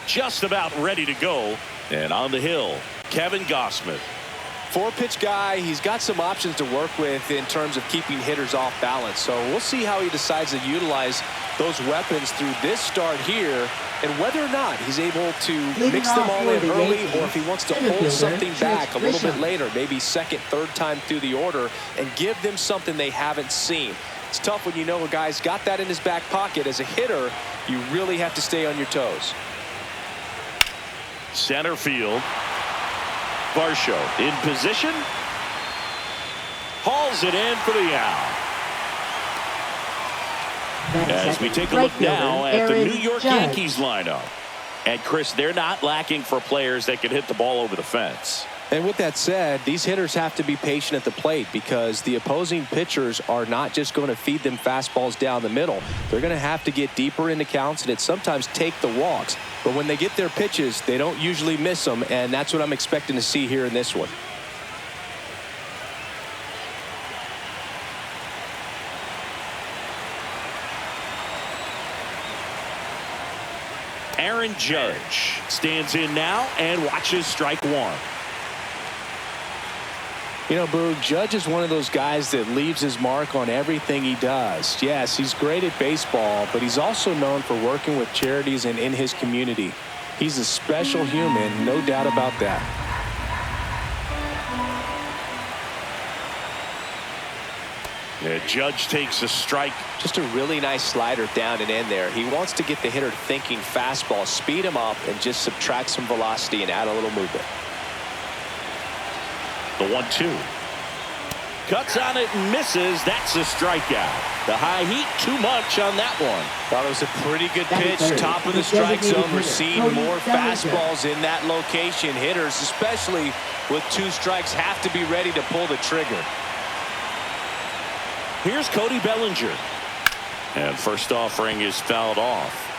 just about ready to go. And on the hill, Kevin Gosman. 4-pitch guy. He's got some options to work with in terms of keeping hitters off balance. So we'll see how he decides to utilize those weapons through this start here, and whether or not he's able to mix them all in early, or if he wants to hold something back a little bit later, maybe second, third time through the order, and give them something they haven't seen. It's tough when you know a guy's got that in his back pocket. As a hitter, you really have to stay on your toes. Center field. Varsho in position. Hauls it in for the out. As we take a look now at the New York Yankees lineup. And Chris, they're not lacking for players that can hit the ball over the fence. And with that said, these hitters have to be patient at the plate, because the opposing pitchers are not just going to feed them fastballs down the middle. They're going to have to get deeper into counts, and it sometimes take the walks. But when they get their pitches, they don't usually miss them, and that's what I'm expecting to see here in this one. Aaron Judge stands in now and watches strike one. You know, Boog, Judge is one of those guys that leaves his mark on everything he does. Yes, he's great at baseball, but he's also known for working with charities and in his community. He's a special human, no doubt about that. Yeah, Judge takes a strike. Just a really nice slider down and in there. He wants to get the hitter thinking fastball, speed him up, and just subtract some velocity and add a little movement. The 1-2. Cuts on it and misses. That's a strikeout. The high heat, too much on that one. Thought it was a pretty good pitch. Top of the strike zone. We're seeing more fastballs in that location. Hitters, especially with 2 strikes, have to be ready to pull the trigger. Here's Cody Bellinger. And first offering is fouled off.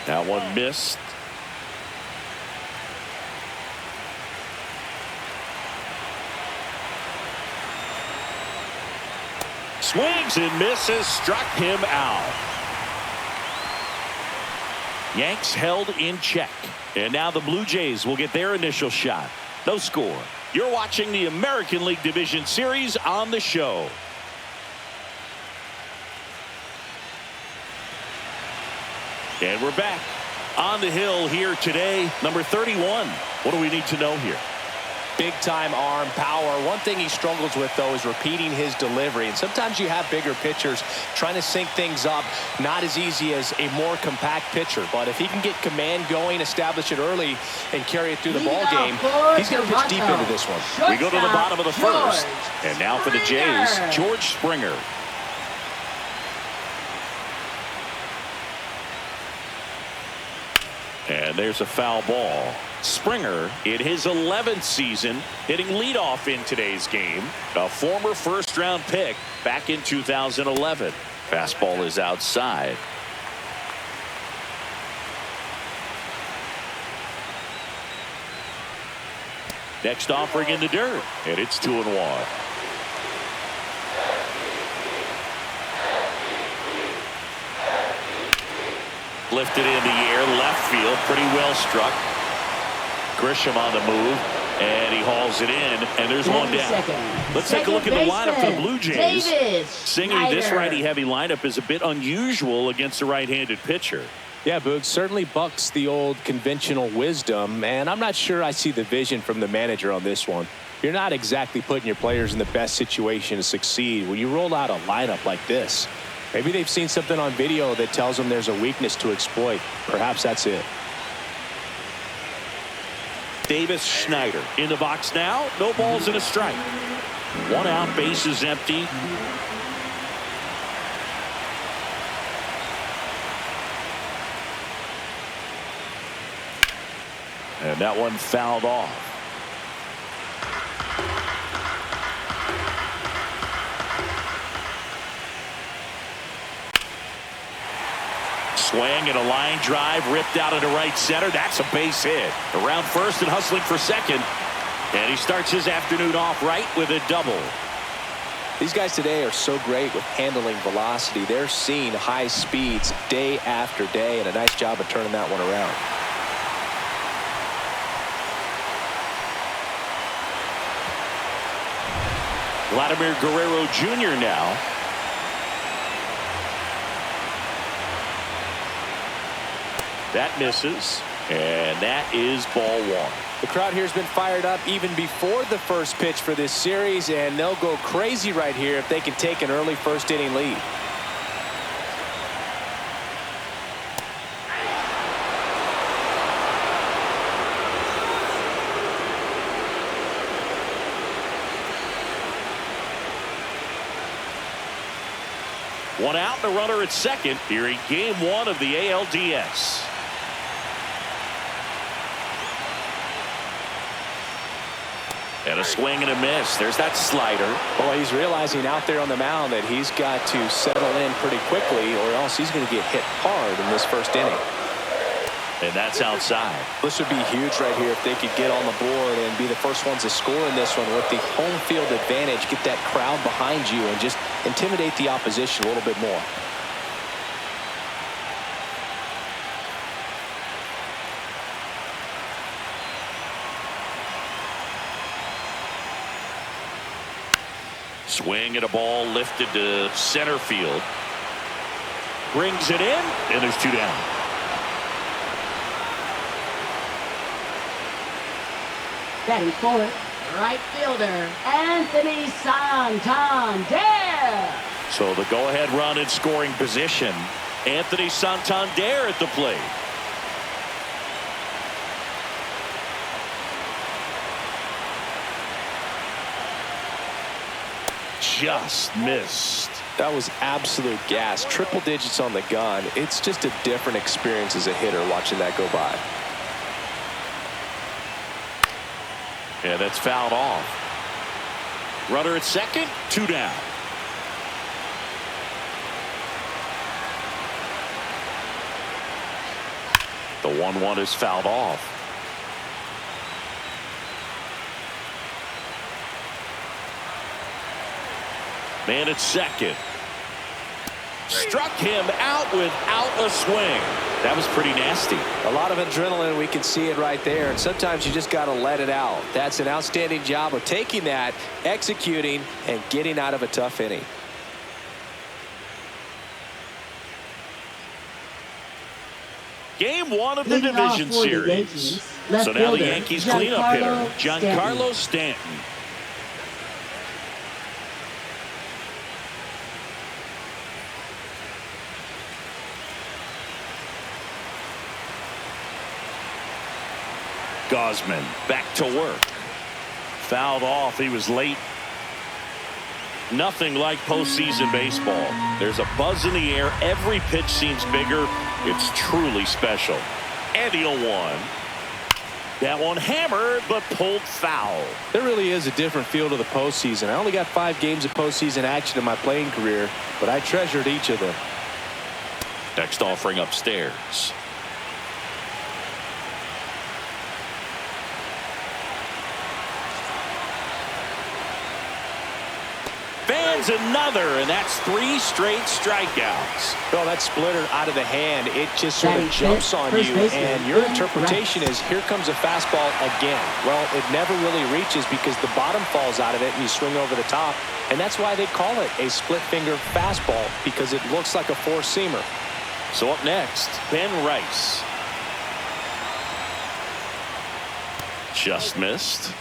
That one missed. Swings and misses, struck him out. Yanks held in check. And now the Blue Jays will get their initial shot. No score. You're watching the American League Division Series on the show. And we're back on the hill here today. Number 31. What do we need to know here? Big time arm power. One thing he struggles with, though, is repeating his delivery. And sometimes you have bigger pitchers trying to sync things up. Not as easy as a more compact pitcher. But if he can get command going, establish it early, and carry it through the ball game, he's going to pitch deep into this one. We go to the bottom of the first. And now for the Jays, George Springer. And there's a foul ball. Springer in his 11th season hitting leadoff in today's game. A former first-round pick back in 2011. Fastball is outside. Next offering in the dirt, and it's 2-1. Lifted in the air, left field, pretty well struck. Gishham on the move, and he hauls it in, and there's one down. Let's take a look at the lineup for the Blue Jays. Singing this righty-heavy lineup is a bit unusual against a right-handed pitcher. Yeah, Boog, certainly bucks the old conventional wisdom, and I'm not sure I see the vision from the manager on this one. You're not exactly putting your players in the best situation to succeed when you roll out a lineup like this. Maybe they've seen something on video that tells them there's a weakness to exploit. Perhaps that's it. Davis Schneider in the box now. No balls and a strike. 1 out, base is empty. And that one fouled off. Swing and a line drive ripped out into right center. That's a base hit. Around first and hustling for second. And he starts his afternoon off right with a double. These guys today are so great with handling velocity. They're seeing high speeds day after day, and a nice job of turning that one around. Vladimir Guerrero Jr. now. That misses, and that is ball one. The crowd here has been fired up even before the first pitch for this series, and they'll go crazy right here if they can take an early first inning lead. One out, the runner at second here in game one of the ALDS. And a swing and a miss. There's that slider. Well, he's realizing out there on the mound that he's got to settle in pretty quickly, or else he's going to get hit hard in this first inning. And that's outside. This would be huge right here if they could get on the board and be the first ones to score in this one with the home field advantage. Get that crowd behind you and just intimidate the opposition a little bit more. Swing and a ball lifted to center field. Brings it in, and there's two down. Batting forward, right fielder, Anthony Santander. So the go-ahead run in scoring position. Anthony Santander at the plate. Just missed. That was absolute gas. Triple digits on the gun. It's just a different experience as a hitter watching that go by. Yeah, that's fouled off. Runner at second, two down. The 1-1 is fouled off. Man at second. Struck him out without a swing. That was pretty nasty. A lot of adrenaline. We can see it right there. And sometimes you just got to let it out. That's an outstanding job of taking that, executing, and getting out of a tough inning. Game one of the division series. So now the Yankees cleanup hitter, Giancarlo Stanton. Gosman back to work. Fouled off. He was late. Nothing like postseason baseball. There's a buzz in the air. Every pitch seems bigger. It's truly special. And he'll one. That one hammered but pulled foul. There really is a different feel to the postseason. I only got 5 games of postseason action in my playing career, but I treasured each of them. Next offering upstairs. Fans another, and that's 3 straight strikeouts. Well, that splitter out of the hand, it just sort of jumps on you, and your interpretation is, here comes a fastball again. Well, it never really reaches because the bottom falls out of it and you swing over the top, and that's why they call it a split finger fastball, because it looks like a four-seamer. So up next, Ben Rice. Just missed.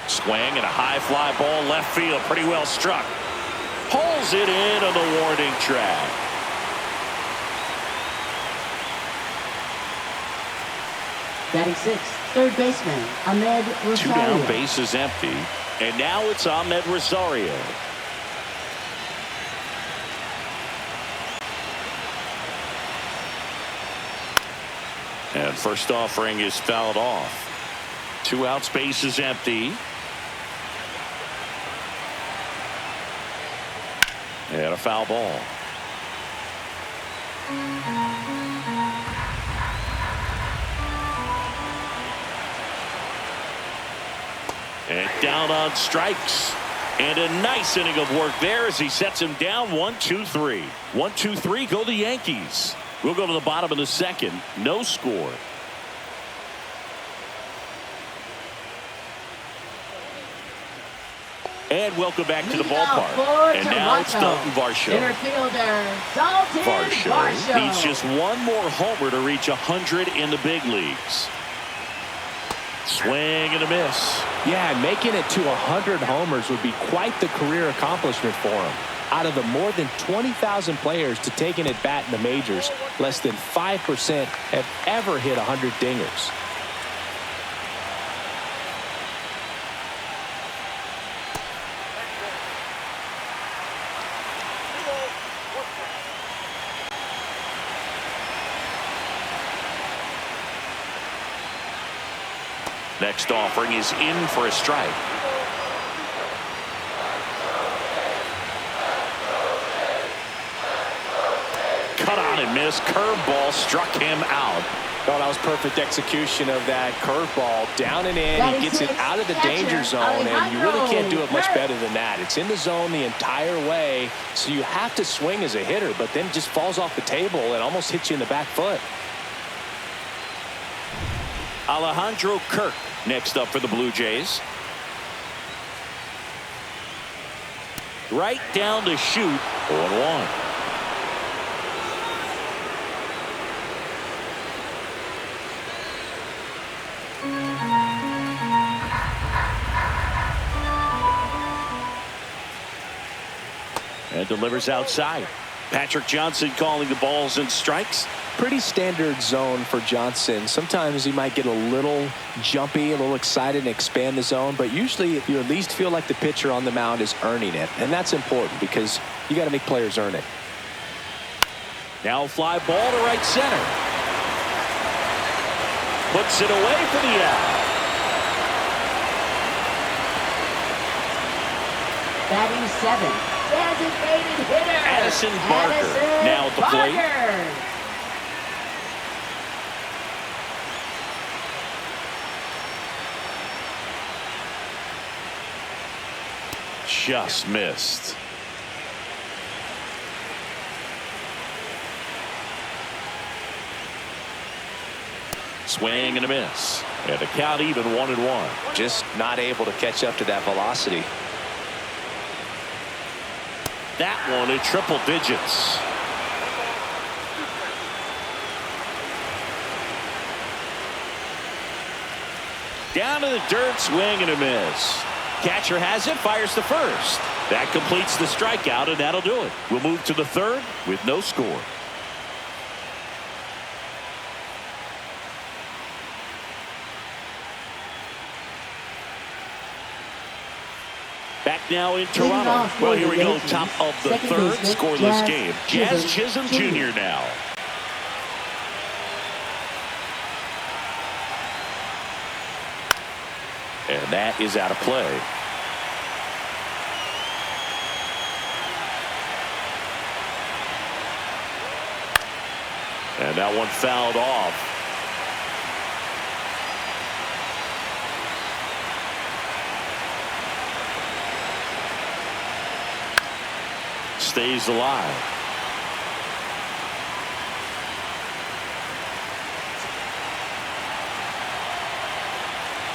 Swing and a high fly ball left field, pretty well struck. Pulls it in on the warning track. Batting sixth, third baseman, Ahmed Rosario. 2 down, base is empty. And now it's Ahmed Rosario. And first offering is fouled off. 2 outs, base is empty. And a foul ball. And down on strikes. And a nice inning of work there as he sets him down. 1-2-3. 1-2-3 go the Yankees. We'll go to the bottom of the second. No score. And welcome back to the ballpark. And now it's Dalton Varsho. Center fielder, Dalton Varsho. Needs just one more homer to reach 100 in the big leagues. Swing and a miss. Yeah, making it to 100 homers would be quite the career accomplishment for him. Out of the more than 20,000 players to take an at-bat in the majors, less than 5% have ever hit 100 dingers. Next offering is in for a strike. Cut on and missed. Curveball struck him out. Oh, that was perfect execution of that curveball. Down and in. He gets it out of the danger zone, and you really can't do it much better than that. It's in the zone the entire way, so you have to swing as a hitter, but then it just falls off the table and almost hits you in the back foot. Alejandro Kirk next up for the Blue Jays. Right down to shoot. 0-1. And delivers outside. Patrick Johnson calling the balls and strikes. Pretty standard zone for Johnson. Sometimes he might get a little jumpy, a little excited and expand the zone, but usually you at least feel like the pitcher on the mound is earning it, and that's important because you got to make players earn it. Now fly ball to right center. Puts it away for the out. Batting 7th, designated hitter Addison Barker now at the plate. Just missed. Swing and a miss. And the count even 1-1. Just not able to catch up to that velocity. That one in triple digits. Down to the dirt, swing and a miss. Catcher has it, fires to first. That completes the strikeout, and that'll do it. We'll move to the third with no score. Back now in Toronto. Well, here we go, top of the third, scoreless game. Jazz Gishham Jr. now. And that is out of play. And that one fouled off. Stays alive.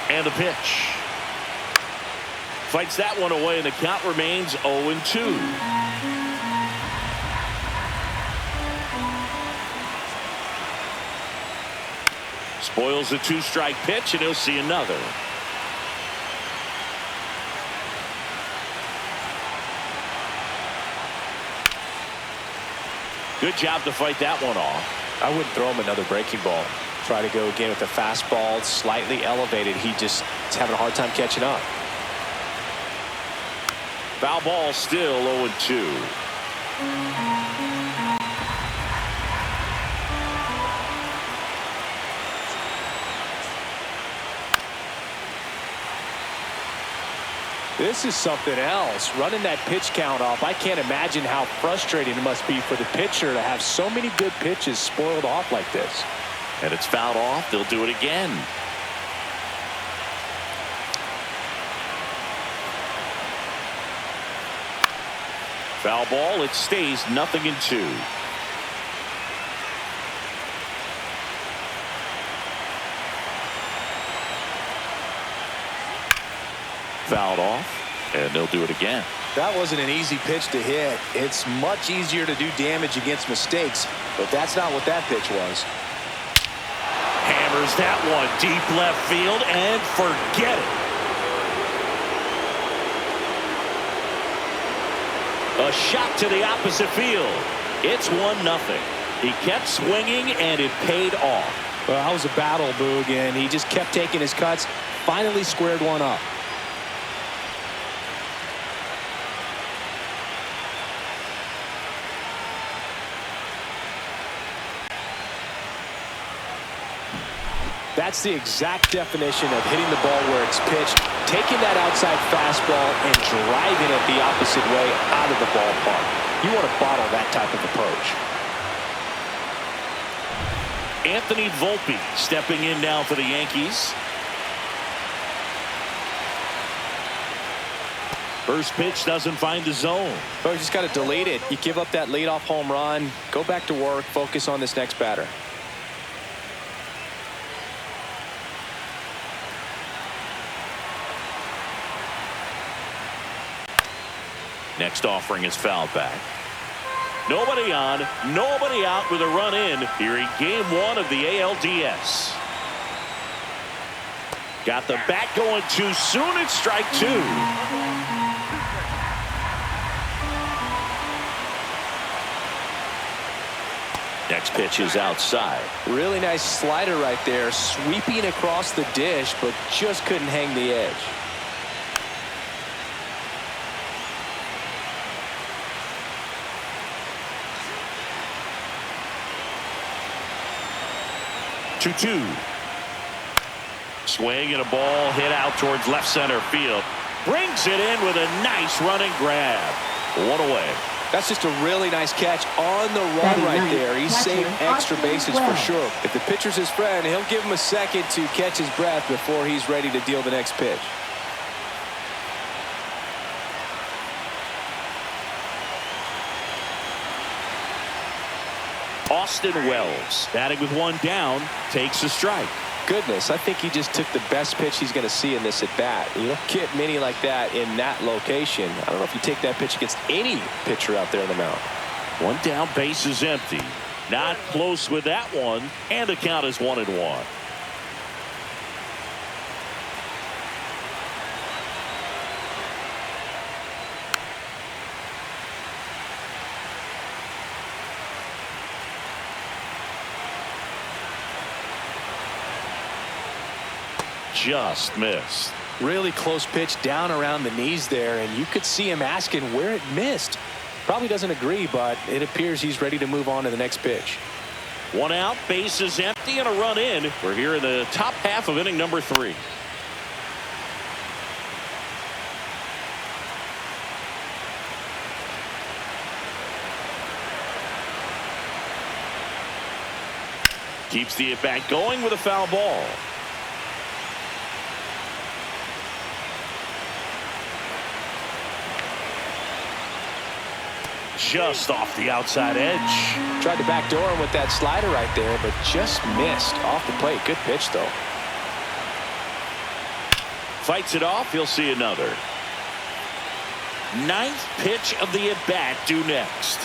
And the pitch. Fights that one away, and the count remains 0-2. Spoils the 2-strike pitch, and he'll see another. Good job to fight that one off. I wouldn't throw him another breaking ball. Try to go again with the fastball, slightly elevated. He just is having a hard time catching up. Foul ball, still 0-2. This is something else. Running that pitch count off. I can't imagine how frustrating it must be for the pitcher to have so many good pitches spoiled off like this. And it's fouled off. They'll do it again. Foul ball. It stays 0-2. Fouled off, and they'll do it again. That wasn't an easy pitch to hit. It's much easier to do damage against mistakes, but that's not what that pitch was. Hammers that one deep left field, and forget it. A shot to the opposite field. It's 1-0. He kept swinging, and it paid off. Well, that was a battle, Boog, and he just kept taking his cuts. Finally squared one up. That's the exact definition of hitting the ball where it's pitched, taking that outside fastball and driving it the opposite way out of the ballpark. You want to bottle that type of approach. Anthony Volpe stepping in now for the Yankees. First pitch doesn't find the zone. Oh, you just got to delete it. You give up that leadoff home run, go back to work, focus on this next batter. Next offering is fouled back. Nobody on, nobody out with a run in here in game 1 of the ALDS. Got the bat going too soon. It's strike 2. Next pitch is outside. Really nice slider right there, sweeping across the dish, but just couldn't hang the edge. Two. Swing and a ball hit out towards left center field. Brings it in with a nice running grab. One away. That's just a really nice catch on the run right there. He saved extra bases for sure. If the pitcher's his friend, he'll give him a second to catch his breath before he's ready to deal the next pitch. Austin Wells batting with one down takes a strike. Goodness, I think he just took the best pitch he's going to see in this at bat. You don't get many like that in that location. I don't know if you take that pitch against any pitcher out there in the mound. One down, base is empty. Not close with that one, and the count is 1-1. Just missed. Really close pitch down around the knees there, and you could see him asking where it missed. Probably doesn't agree, but it appears he's ready to move on to the next pitch. One out, base is empty, and a run in. We're here in the top half of inning number 3. Keeps the at-bat going with a foul ball. Just off the outside edge. Tried to backdoor him with that slider right there, but just missed off the plate. Good pitch, though. Fights it off. He'll see another. 9th pitch of the at-bat due next.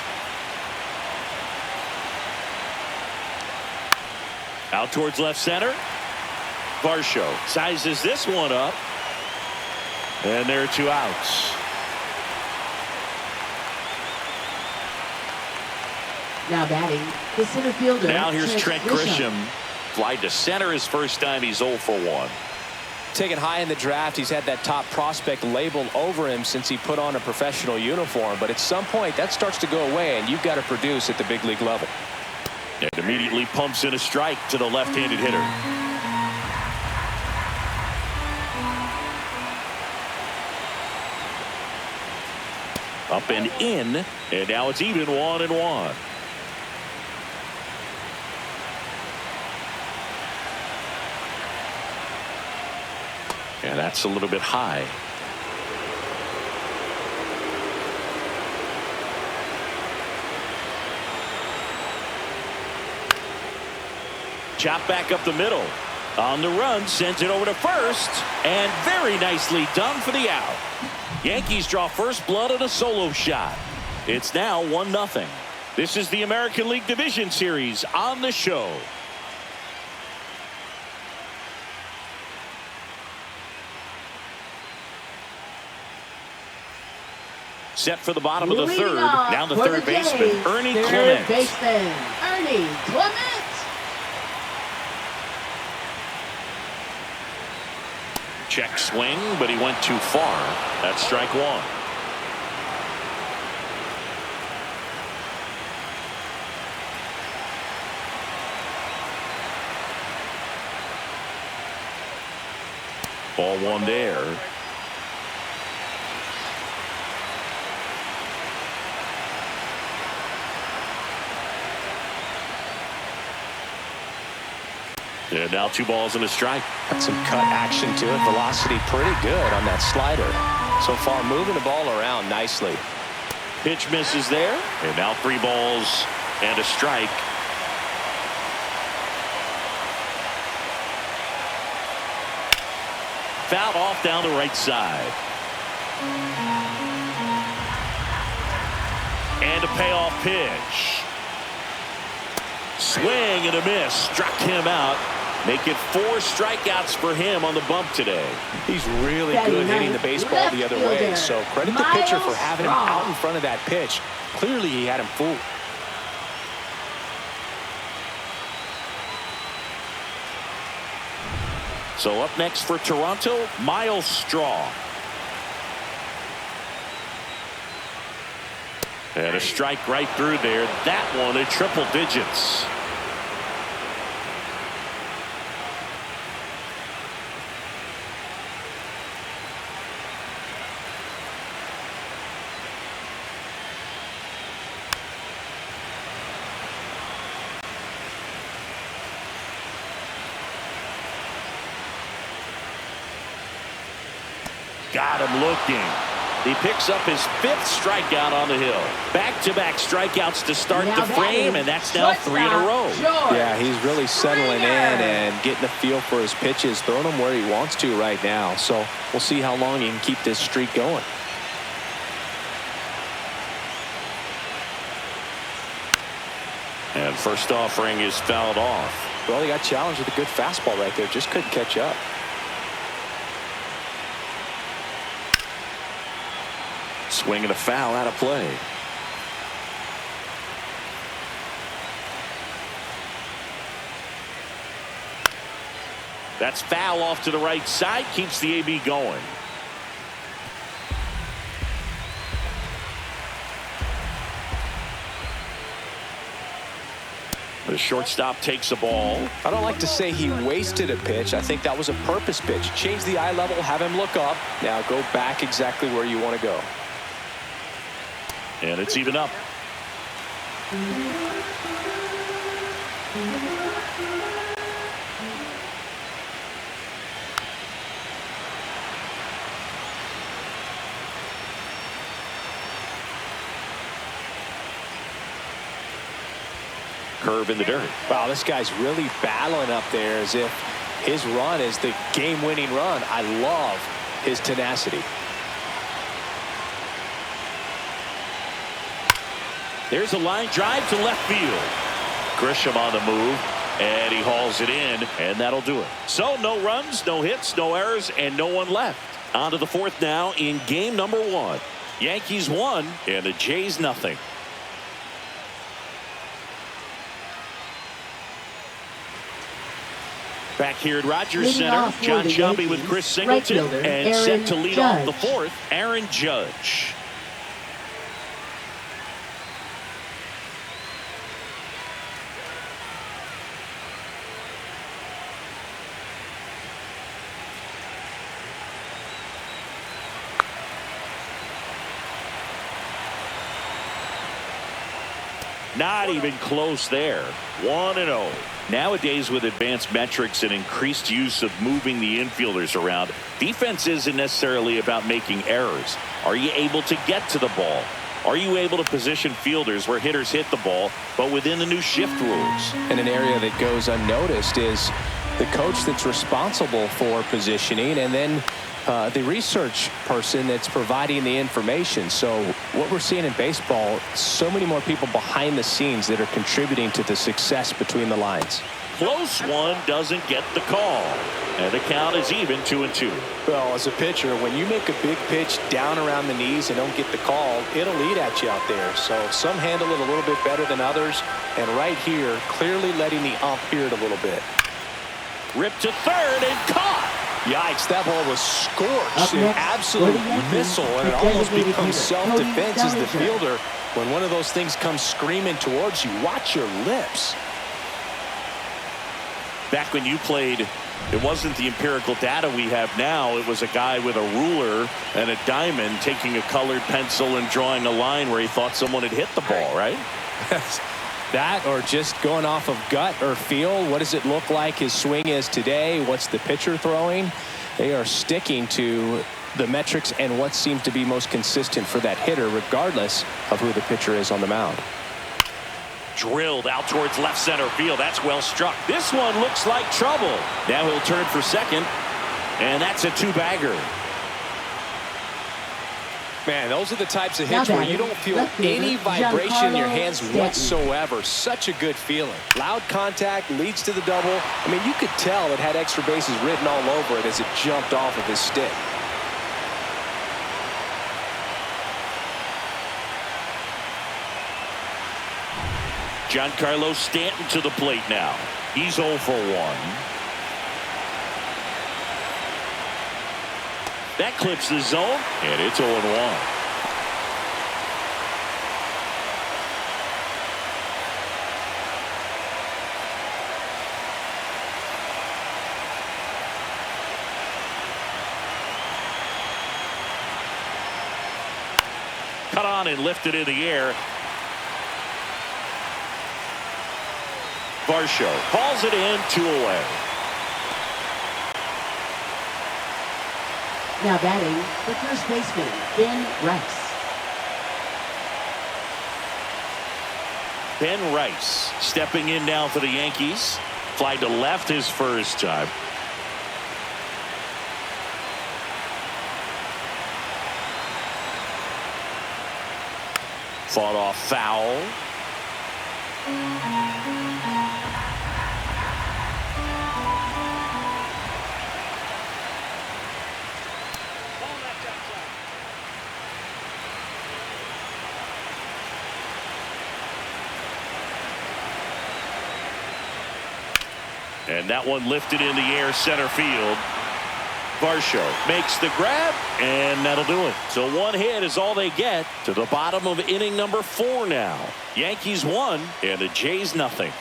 Out towards left center. Varsho sizes this one up. And there are 2 outs. Now batting, the center fielder. Now here's Trent Gishham. Fly to center his first time. He's 0 for 1. Taken high in the draft, he's had that top prospect label over him since he put on a professional uniform. But at some point, that starts to go away, and you've got to produce at the big league level. And immediately pumps in a strike to the left-handed hitter. Up and in, and now it's even 1-1. And that's a little bit high. Chop back up the middle. On the run, sends it over to first, and very nicely done for the out. Yankees draw first blood on a solo shot. It's now 1-0. This is the American League Division Series on the show. Set for the bottom of the third. Now the third baseman, Ernie Clement. Ernie Clement. Check swing, but he went too far. That's strike one. Ball one there. And now 2 balls and a strike. Got some cut action to it. Velocity pretty good on that slider. So far moving the ball around nicely. Pitch misses there. And now 3 balls and a strike. Fouled off down the right side. And a payoff pitch. Swing and a miss. Struck him out. Make it 4 strikeouts for him on the bump today. He's really good hitting the baseball the other way. So credit the pitcher for having him out in front of that pitch. Clearly he had him fooled. So up next for Toronto, Miles Straw. And a strike right through there. That one at triple digits. Got him looking. He picks up his 5th strikeout on the hill. Back-to-back strikeouts to start the frame, and that's now 3 in a row. Yeah, he's really settling in and getting a feel for his pitches, throwing them where he wants to right now. So we'll see how long he can keep this streak going. And first offering is fouled off. Well, he got challenged with a good fastball right there. Just couldn't catch up. Swing and a foul out of play. That's foul off to the right side. Keeps the AB going. The shortstop takes a ball. I don't like to say he wasted a pitch. I think that was a purpose pitch. Change the eye level, have him look up. Now go back exactly where you want to go. And it's even up. Curve in the dirt. Wow, this guy's really battling up there as if his run is the game-winning run. I love his tenacity. There's a line drive to left field. Gishham on the move, and he hauls it in, and that'll do it. So no runs, no hits, no errors, and no one left. On to the 4th now in game number 1. Yankees 1 and the Jays nothing. Back here at Rogers Center, John Shelby with Chris Singleton, and set to lead off the 4th, Aaron Judge. Not even close there. 1-0. Nowadays, with advanced metrics and increased use of moving the infielders around, defense isn't necessarily about making errors. Are you able to get to the ball? Are you able to position fielders where hitters hit the ball, but within the new shift rules? And an area that goes unnoticed is the coach that's responsible for positioning, and then the research person that's providing the information. So what we're seeing in baseball, so many more people behind the scenes that are contributing to the success between the lines. Close one doesn't get the call. And the count is even 2-2. Well, as a pitcher, when you make a big pitch down around the knees and don't get the call, it'll eat at you out there. So some handle it a little bit better than others. And right here, clearly letting the ump hear it a little bit. Ripped to third and caught. Yikes, that ball was scorched, an absolute missile, and it almost becomes self-defense as the fielder. When one of those things comes screaming towards you, watch your lips. Back when you played, it wasn't the empirical data we have now. It was a guy with a ruler and a diamond taking a colored pencil and drawing a line where he thought someone had hit the ball, right? That, or just going off of gut or feel. What does it look like his swing is today? What's the pitcher throwing? They are sticking to the metrics and what seems to be most consistent for that hitter, regardless of who the pitcher is on the mound. Drilled out towards left center field. That's well struck. This one looks like trouble. Now he'll turn for second, and that's a two-bagger. Man, those are the types of hits where you don't feel any vibration in your hands whatsoever. Such a good feeling. Loud contact leads to the double. I mean, you could tell it had extra bases written all over it as it jumped off of his stick. Giancarlo Stanton to the plate now. He's 0 for 1. That clips the zone, and it's 0-1. Cut on and lifted in the air. Varsho calls it in, 2 away. Now batting, the first baseman, Ben Rice. Ben Rice stepping in now for the Yankees. Fly to left his first time. Fought off foul. And that one lifted in the air, center field. Varsho makes the grab, and that'll do it. So one hit is all they get to the bottom of inning number 4 now. Yankees 1 and the Jays nothing.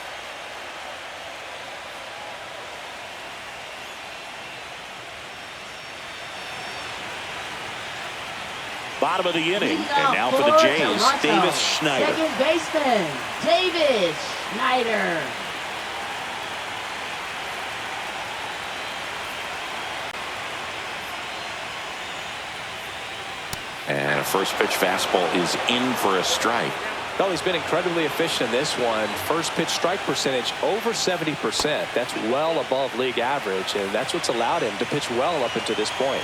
Bottom of the inning, and now for the Jays, Davis Schneider. Second baseman, Davis Schneider. And a first pitch fastball is in for a strike. Well, he's been incredibly efficient in this one. First pitch strike percentage over 70%. That's well above league average, and that's what's allowed him to pitch well up until this point.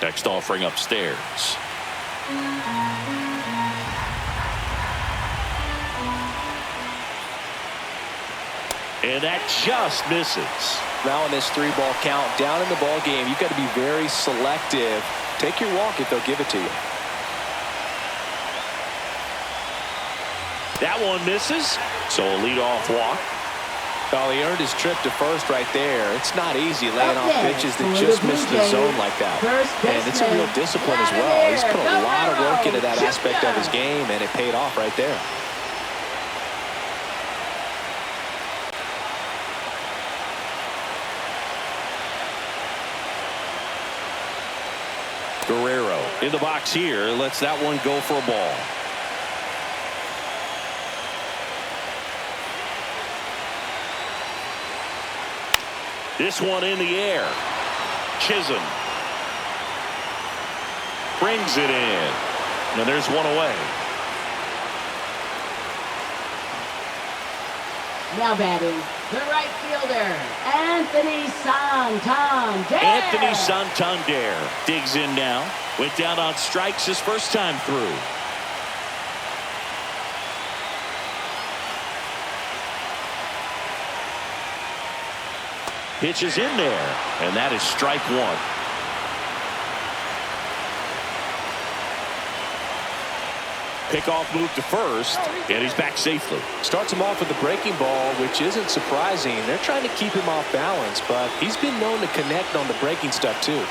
Next offering upstairs. And that just misses. Now in this 3-ball count, down in the ball game, you've got to be very selective. Take your walk if they'll give it to you. That one misses, so a leadoff walk. Well, he earned his trip to first right there. It's not easy laying off Okay, pitches for that the just Blue miss the Jays, zone like that. first And it's a real baseman, discipline as well. He's put a lot of work into that Bellinger, aspect of his game, and it paid off right there. Guerrero in the box here. Lets that one go for a ball. This one in the air. Gishham brings it in. And there's one away. Now batting, the right fielder, Anthony Santander. Anthony Santander digs in now. Went down on strikes his first time through. Pitch is in there, and that is strike one. Pickoff move to first, and he's back safely. Starts him off with the breaking ball, which isn't surprising. They're trying to keep him off balance, but he's been known to connect on the breaking stuff too.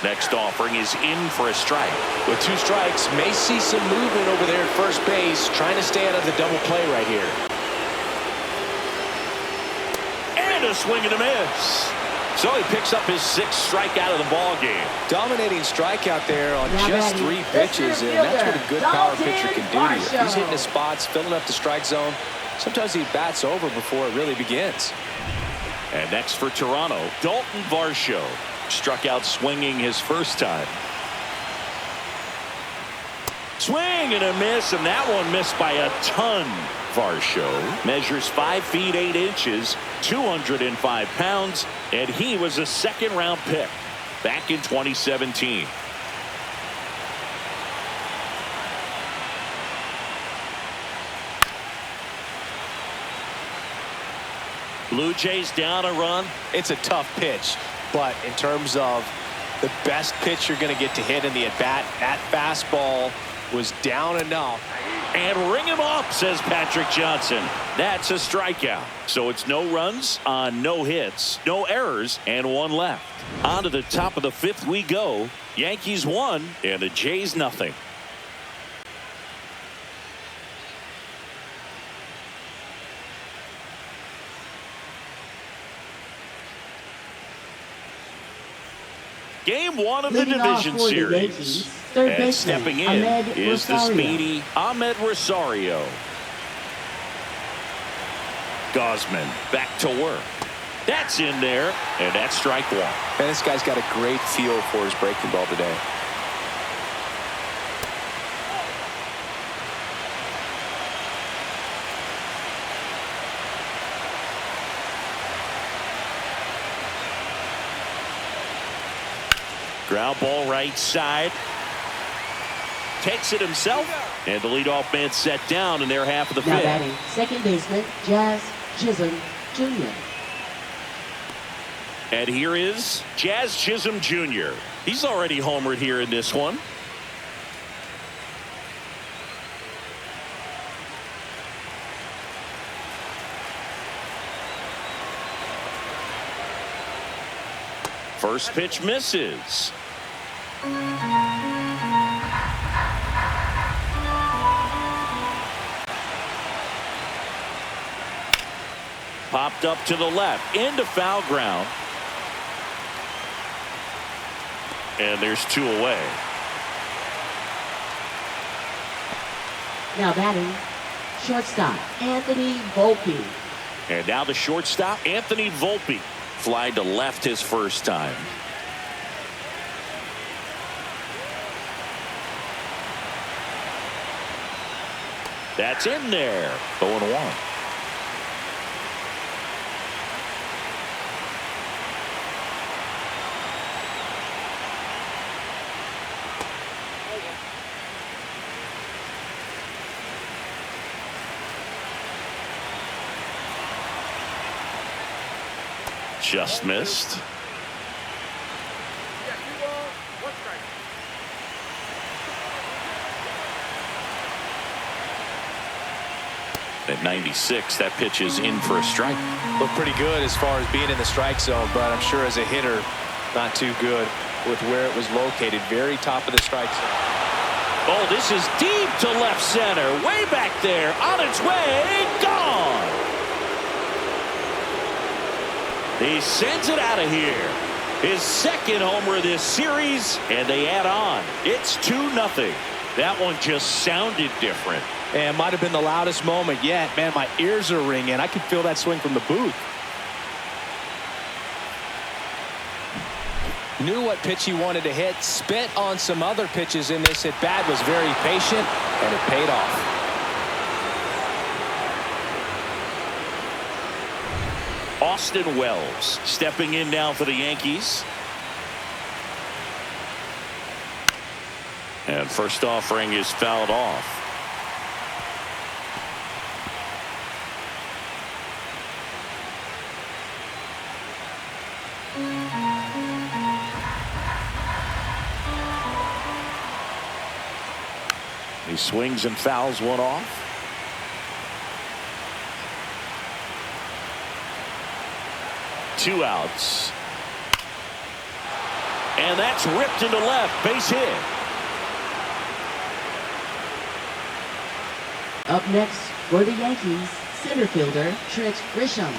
Next offering is in for a strike. With 2 strikes, may see some movement over there at first base, trying to stay out of the double play right here. And a swing and a miss. So he picks up his 6th strikeout of the ball game. Dominating strikeout there on Now just batting, 3 pitches, and that's what a good power Dalton pitcher can do to you. He's hitting his Varsho. spots, filling up the strike zone. Sometimes he bats over before it really begins. And next for Toronto, Dalton Varsho. Struck out swinging his first time. Swing and a miss, and that one missed by a ton. Varsho measures 5 feet 8 inches, 205 pounds, and he was a 2nd-round pick back in 2017. Blue Jays down a run. It's a tough pitch, but in terms of the best pitch you're going to get to hit in the at-bat, that fastball was down enough. And ring him up, says Patrick Johnson. That's a strikeout. So it's no runs on no hits, no errors, and 1 left. On to the top of the 5th we go. Yankees 1 and the Jays nothing. Game 1 of the Leading off division for the series. Yankees, third And baseman, stepping in Ahmed is the Rosario. speedy Ahmed Rosario. Gosman back to work. That's in there, and that's strike 1. And this guy's got a great feel for his breaking ball today. Ground ball right side. Takes it himself, and the leadoff man set down in their half of the Now 5th. batting, second baseman, Gishham Jr. And here is Gishham Jr. He's already homered here in this one. First pitch misses. Popped up to the left into foul ground. And there's 2 away. Now batting, shortstop, Anthony Volpe. And now the shortstop, Anthony Volpe. Fly to left his first time. That's in there. 0-1. Just missed. At 96, that pitch is in for a strike. Looked pretty good as far as being in the strike zone, but I'm sure as a hitter, not too good with where it was located. Very top of the strike zone. Oh, this is deep to left center. Way back there. On its way. Gone. He sends it out of here. His second homer this series, and they add on. It's 2-0. That one just sounded different. And might have been the loudest moment yet. Man, my ears are ringing. I could feel that swing from the booth. Knew what pitch he wanted to hit. Spent on some other pitches in this at bat. Was very patient, and it paid off. Austin Wells stepping in now for the Yankees. And first offering is fouled off. He swings and fouls one off. Two outs. And that's ripped into left. Base hit. Up next for the Yankees, center fielder Trent Gishham.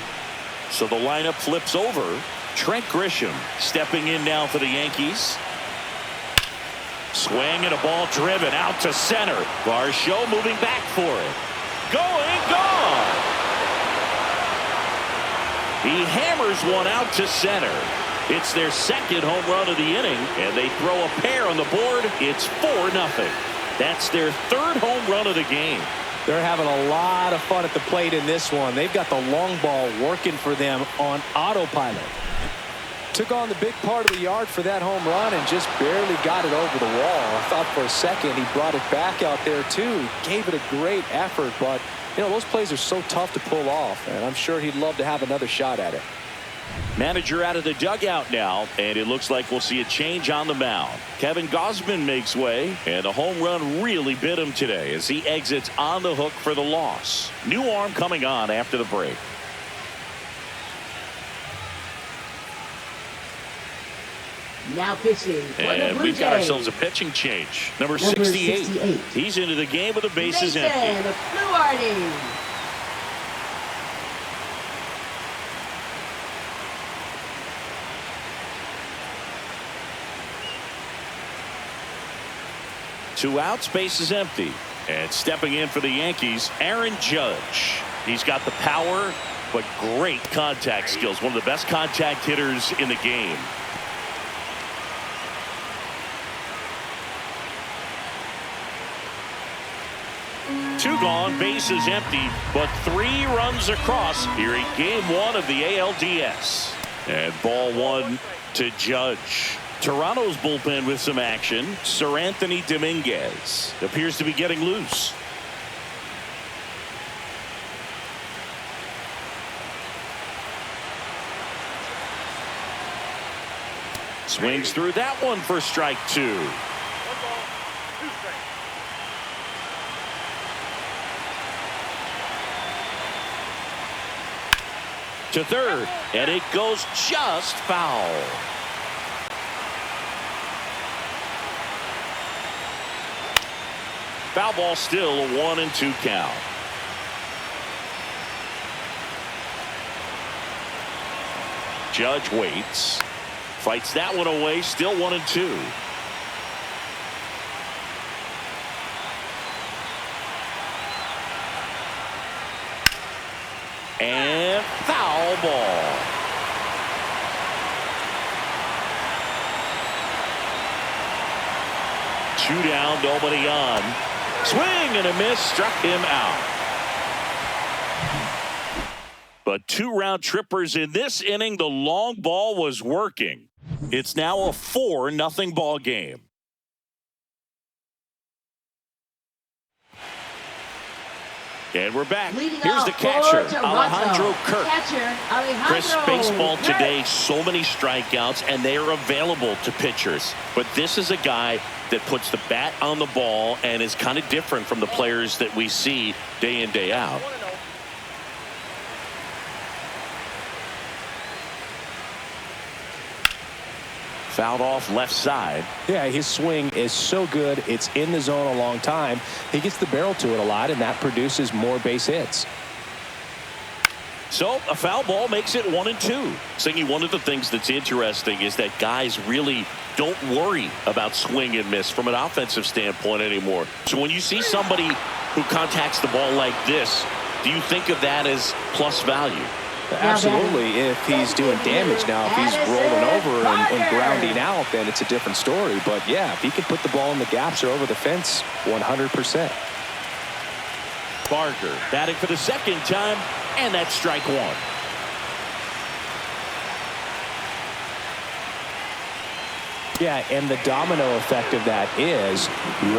So the lineup flips over. Trent Gishham stepping in now for the Yankees. Swing and a ball driven out to center. Varsho moving back for it. Going, gone. He hammers one out to center. It's their second home run of the inning, and they throw a pair on the board. It's 4-0. That's their third home run of the game. They're having a lot of fun at the plate in this one. They've got the long ball working for them on autopilot. Took on the big part of the yard for that home run and just barely got it over the wall. I thought for a second he brought it back out there too. Gave it a great effort, but you know, those plays are so tough to pull off, and I'm sure he'd love to have another shot at it. Manager out of the dugout now, and it looks like we'll see a change on the mound. Kevin Gausman makes way, and a home run really bit him today as he exits on the hook for the loss. New arm coming on after the break. Now pitching for the And Blue we've got Jays. ourselves a pitching change. Number 68. He's into the game with the bases empty. Nathan Fluharty. Two outs, bases empty. And stepping in for the Yankees, Aaron Judge. He's got the power, but great contact skills. One of the best contact hitters in the game. Two gone, bases empty, but 3 runs across here in game 1 of the ALDS. And ball 1 to Judge. Toronto's bullpen with some action. Sir Anthony Dominguez appears to be getting loose. Swings through that one for strike 2. To third, and it goes just foul. Foul ball, still a 1-2 count. Judge waits, fights that one away, still 1-2. And foul ball. Two down, nobody on. Swing and a miss, struck him out. But 2 round trippers in this inning. The long ball was working. It's now a 4-0 ball game. And we're back. Here's the catcher, Alejandro Kirk. Chris, baseball today, so many strikeouts, and they are available to pitchers. But this is a guy that puts the bat on the ball and is kind of different from the players that we see day in, day out. Fouled off left side. Yeah, his swing is so good. It's in the zone a long time. He gets the barrel to it a lot, and that produces more base hits. So a foul ball makes it 1-2. Singy, one of the things that's interesting is that guys really don't worry about swing and miss from an offensive standpoint anymore. So when you see somebody who contacts the ball like this, do you think of that as plus value? Absolutely. If he's doing damage now, if he's rolling over and grounding out, then it's a different story. But yeah, if he can put the ball in the gaps or over the fence, 100%. Barker batting for the second time, and that's strike one. Yeah, and the domino effect of that is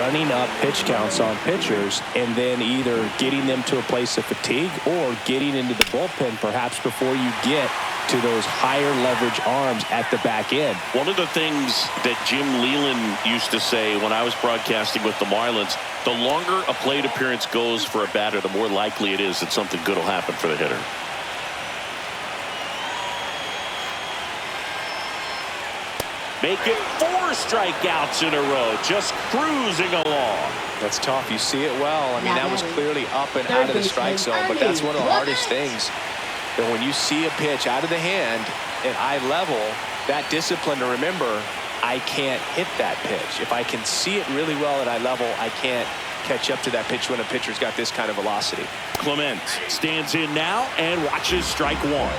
running up pitch counts on pitchers and then either getting them to a place of fatigue or getting into the bullpen perhaps before you get to those higher leverage arms at the back end. One of the things that Jim Leland used to say when I was broadcasting with the Marlins, the longer a plate appearance goes for a batter, the more likely it is that something good will happen for the hitter. Make it 4 strikeouts in a row, just cruising along. That's tough. You see it well. I mean, that was clearly up and out of the strike zone, but that's one of the hardest things. And when you see a pitch out of the hand at eye level, that discipline to remember, I can't hit that pitch. If I can see it really well at eye level, I can't catch up to that pitch when a pitcher's got this kind of velocity. Clement stands in now and watches strike one.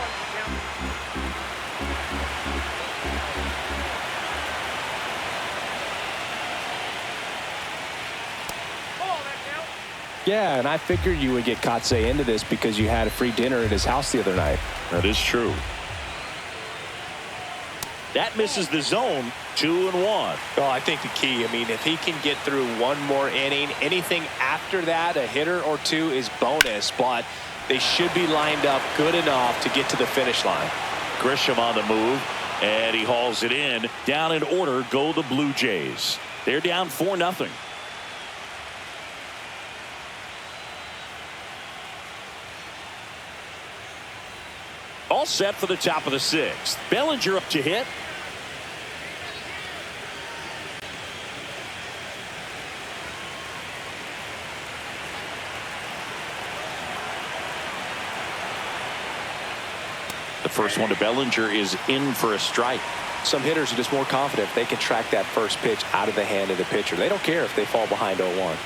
Yeah, and I figured you would get Kotsay into this because you had a free dinner at his house the other night. That is true. That misses the zone. 2-1. Well, I think the key, I mean, if he can get through one more inning, anything after that, a hitter or two is bonus, but they should be lined up good enough to get to the finish line. Gishham on the move, and he hauls it in. Down in order go the Blue Jays. They're down 4-0. All set for the top of the 6th. Bellinger up to hit. The first one to Bellinger is in for a strike. Some hitters are just more confident if they can track that first pitch out of the hand of the pitcher. They don't care if they fall behind 0-1.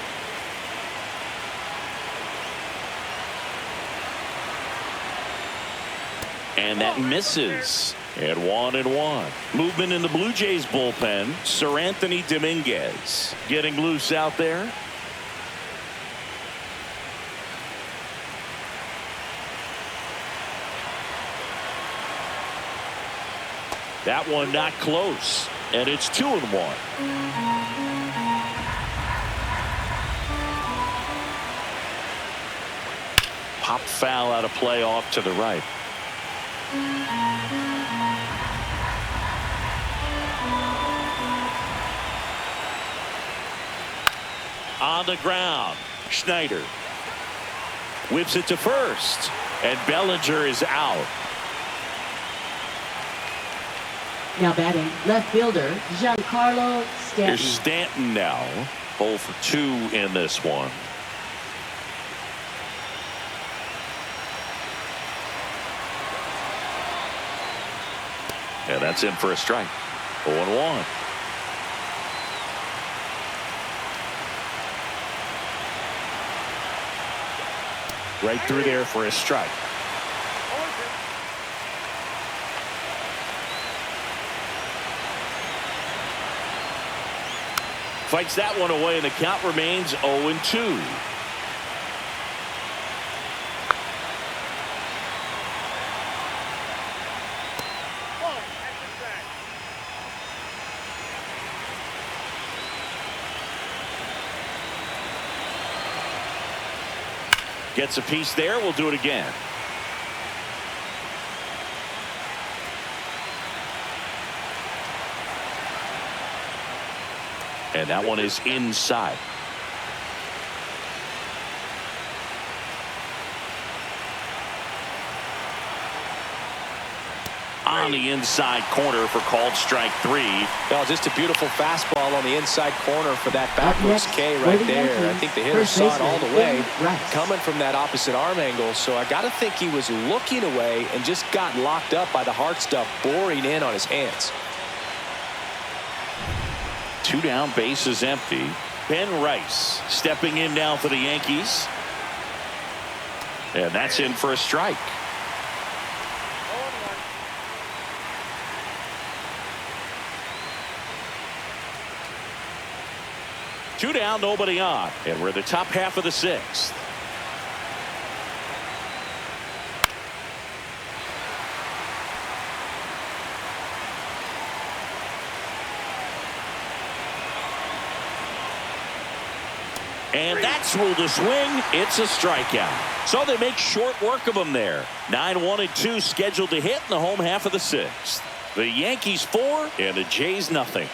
And that misses. At 1-1. Movement in the Blue Jays bullpen. Sir Anthony Dominguez getting loose out there. That one not close. And it's 2-1. Pop foul out of play off to the right. On the ground, Schneider whips it to first, and Bellinger is out. Now batting, left fielder, Giancarlo Stanton. Here's Stanton now, 0 for 2 in this one. And that's in for a strike. 0-1. Right through there for a strike. Fights that one away, and the count remains 0-2. Gets a piece there. We'll do it again. And that one is inside. on the inside corner for called strike 3. Well, just a beautiful fastball on the inside corner for that backwards K right there. I think the hitter saw it all the way coming from that opposite arm angle. So I got to think he was looking away and just got locked up by the hard stuff boring in on his hands. 2 down, bases empty. Ben Rice stepping in now for the Yankees. And that's in for a strike. Two down, nobody on. And we're in the top half of the 6th. And that's ruled a swing. It's a strikeout. So they make short work of him there. 9-1-2 scheduled to hit in the home half of the 6th. The Yankees 4 and the Jays nothing.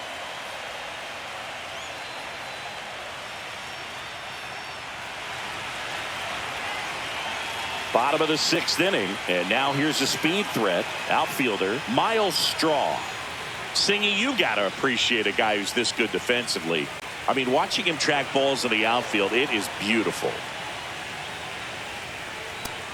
Bottom of the 6th inning, and now here's a speed threat. Outfielder Miles Straw. Singy, you gotta appreciate a guy who's this good defensively. I mean, watching him track balls in the outfield, it is beautiful.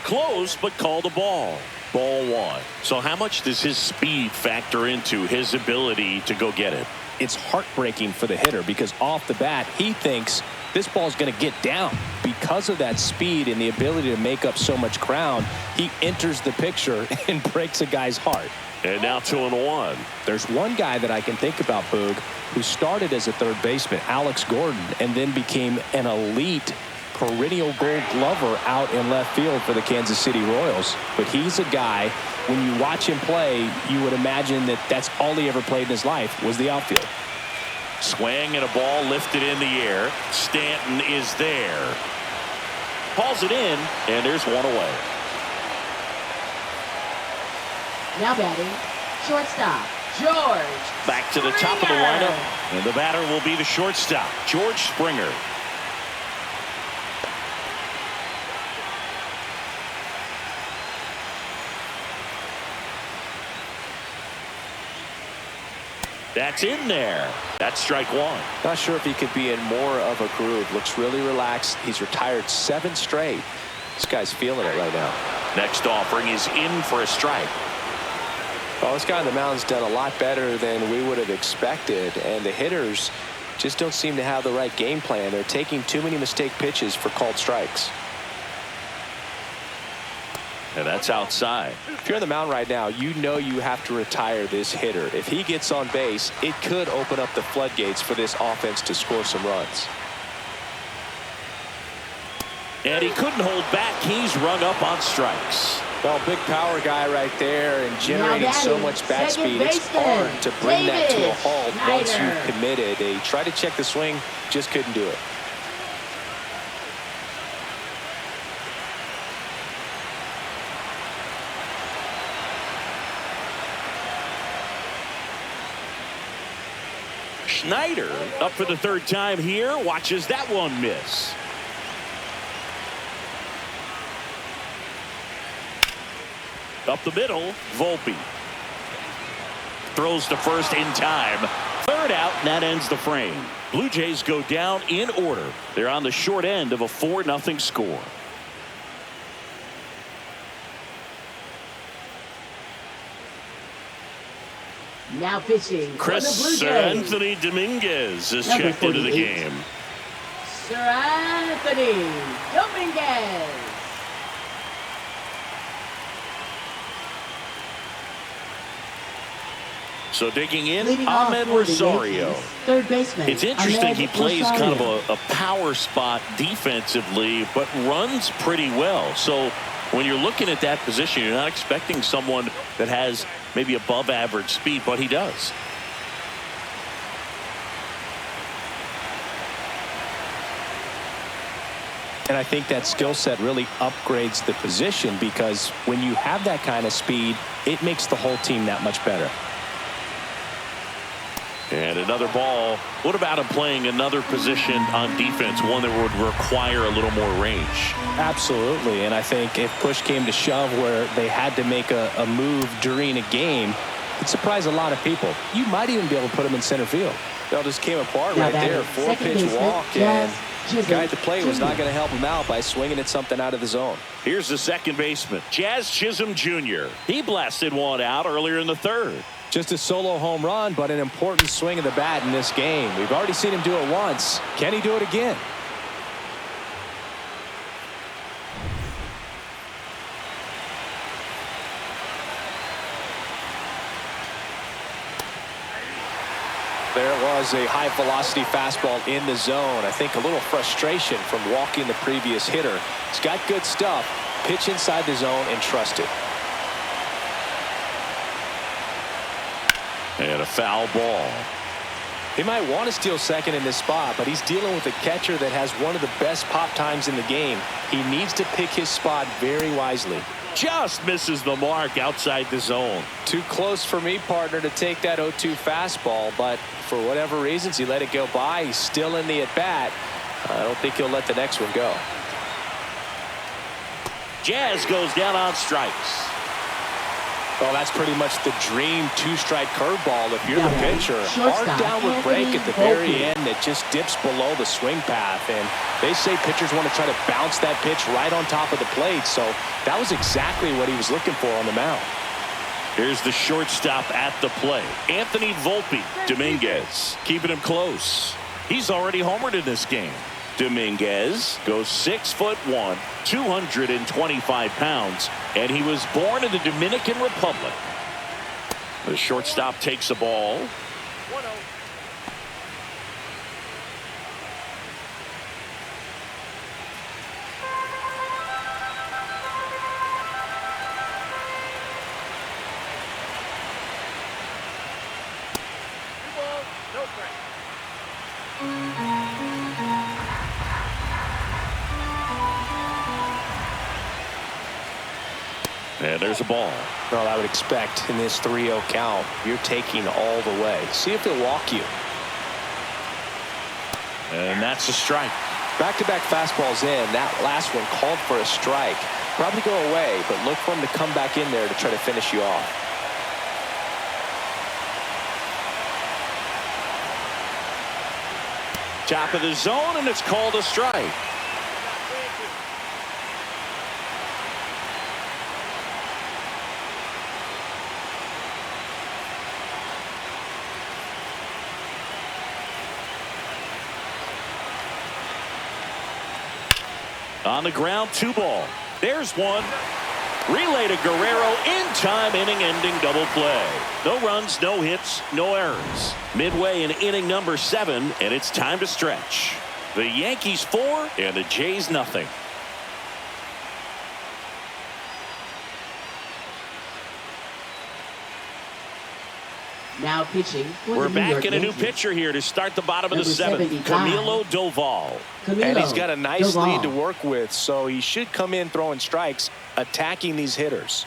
Close, but called a ball. Ball 1. So how much does his speed factor into his ability to go get it? It's heartbreaking for the hitter because off the bat he thinks this ball's going to get down. Because of that speed and the ability to make up so much ground, he enters the picture and breaks a guy's heart. And now 2-1. There's one guy that I can think about, Boog, who started as a third baseman, Alex Gordon, and then became an elite perennial Gold Glover out in left field for the Kansas City Royals. But he's a guy, when you watch him play, you would imagine that that's all he ever played in his life was the outfield. Swing and a ball lifted in the air. Stanton is there. Hauls it in, and there's one away. Now batting, shortstop, George Back to the top of the lineup, and the batter will be the shortstop, George Springer. That's in there. That's strike 1. Not sure if he could be in more of a groove. Looks really relaxed. He's retired 7 straight. This guy's feeling it right now. Next offering is in for a strike. Well, this guy on the mound's done a lot better than we would have expected, and the hitters just don't seem to have the right game plan. They're taking too many mistake pitches for called strikes. And that's outside. If you're on the mound right now, you know you have to retire this hitter. If he gets on base, it could open up the floodgates for this offense to score some runs. And he couldn't hold back. He's rung up on strikes. Well, big power guy right there and generating so much bat speed. It's hard to bring that to a halt once you've committed. They tried to check the swing, just couldn't do it. Schneider up for the 3rd time here. Watches that one miss. Up the middle, Volpe. Throws to first in time. 3rd out, and that ends the frame. Blue Jays go down in order. They're on the short end of a 4-0 score. Now pitching. Chris Anthony Dominguez is Number checked into the 48. game. Sir Anthony Dominguez. So digging in, Leading off Ahmed for the Rosario. Yankees, third baseman. It's interesting Ahmed he plays Rosario. kind of a power spot defensively, but runs pretty well. So when you're looking at that position, you're not expecting someone that has maybe above average speed, but he does. And I think that skill set really upgrades the position because when you have that kind of speed, it makes the whole team that much better. And another ball. What about him playing another position on defense, one that would require a little more range? Absolutely. And I think if push came to shove where they had to make a move during a game, it'd surprise a lot of people. You might even be able to put him in center field. That just came apart right there. 4-pitch walk, and the guy at the plate was not going to help him out by swinging at something out of the zone. Here's the second baseman, Jazz Chisholm Jr. He blasted one out earlier in the third. Just a solo home run, but an important swing of the bat in this game. We've already seen him do it once. Can he do it again? There it was, a high velocity fastball in the zone. I think a little frustration from walking the previous hitter. He's got good stuff. Pitch inside the zone and trust it. And a foul ball. He might want to steal second in this spot, but he's dealing with a catcher that has one of the best pop times in the game. He needs to pick his spot very wisely. Just misses the mark outside the zone. Too close for me, partner, to take that 0-2 fastball, but for whatever reasons, he let it go by. He's still in the at-bat. I don't think he'll let the next one go. Jazz goes down on strikes. Well, that's pretty much the dream two-strike curveball if you're the pitcher. Hard downward break at the very end that just dips below the swing path. And they say pitchers want to try to bounce that pitch right on top of the plate. So that was exactly what he was looking for on the mound. Here's the shortstop at the plate. Anthony Volpe Dominguez keeping him close. He's already homered in this game. Dominguez goes 6'1", 225 pounds, and he was born in the Dominican Republic. The shortstop takes a ball. And there's a ball. Well, I would expect in this 3-0 count, you're taking all the way. See if they'll walk you. And that's a strike. Back-to-back fastballs in. That last one called for a strike. Probably go away, but look for him to come back in there to try to finish you off. Top of the zone, and it's called a strike. On the ground, 2 ball. There's one. Relay to Guerrero in time, inning-ending double play. No runs, no hits, no errors. Midway in inning number 7, and it's time to stretch. The Yankees 4 and the Jays nothing. Now pitching for We're the New back York in a new Yankees. pitcher here to start the bottom of the Number 7th. 75. Camilo Doval. And he's got a nice Doval. lead to work with, so he should come in throwing strikes, attacking these hitters.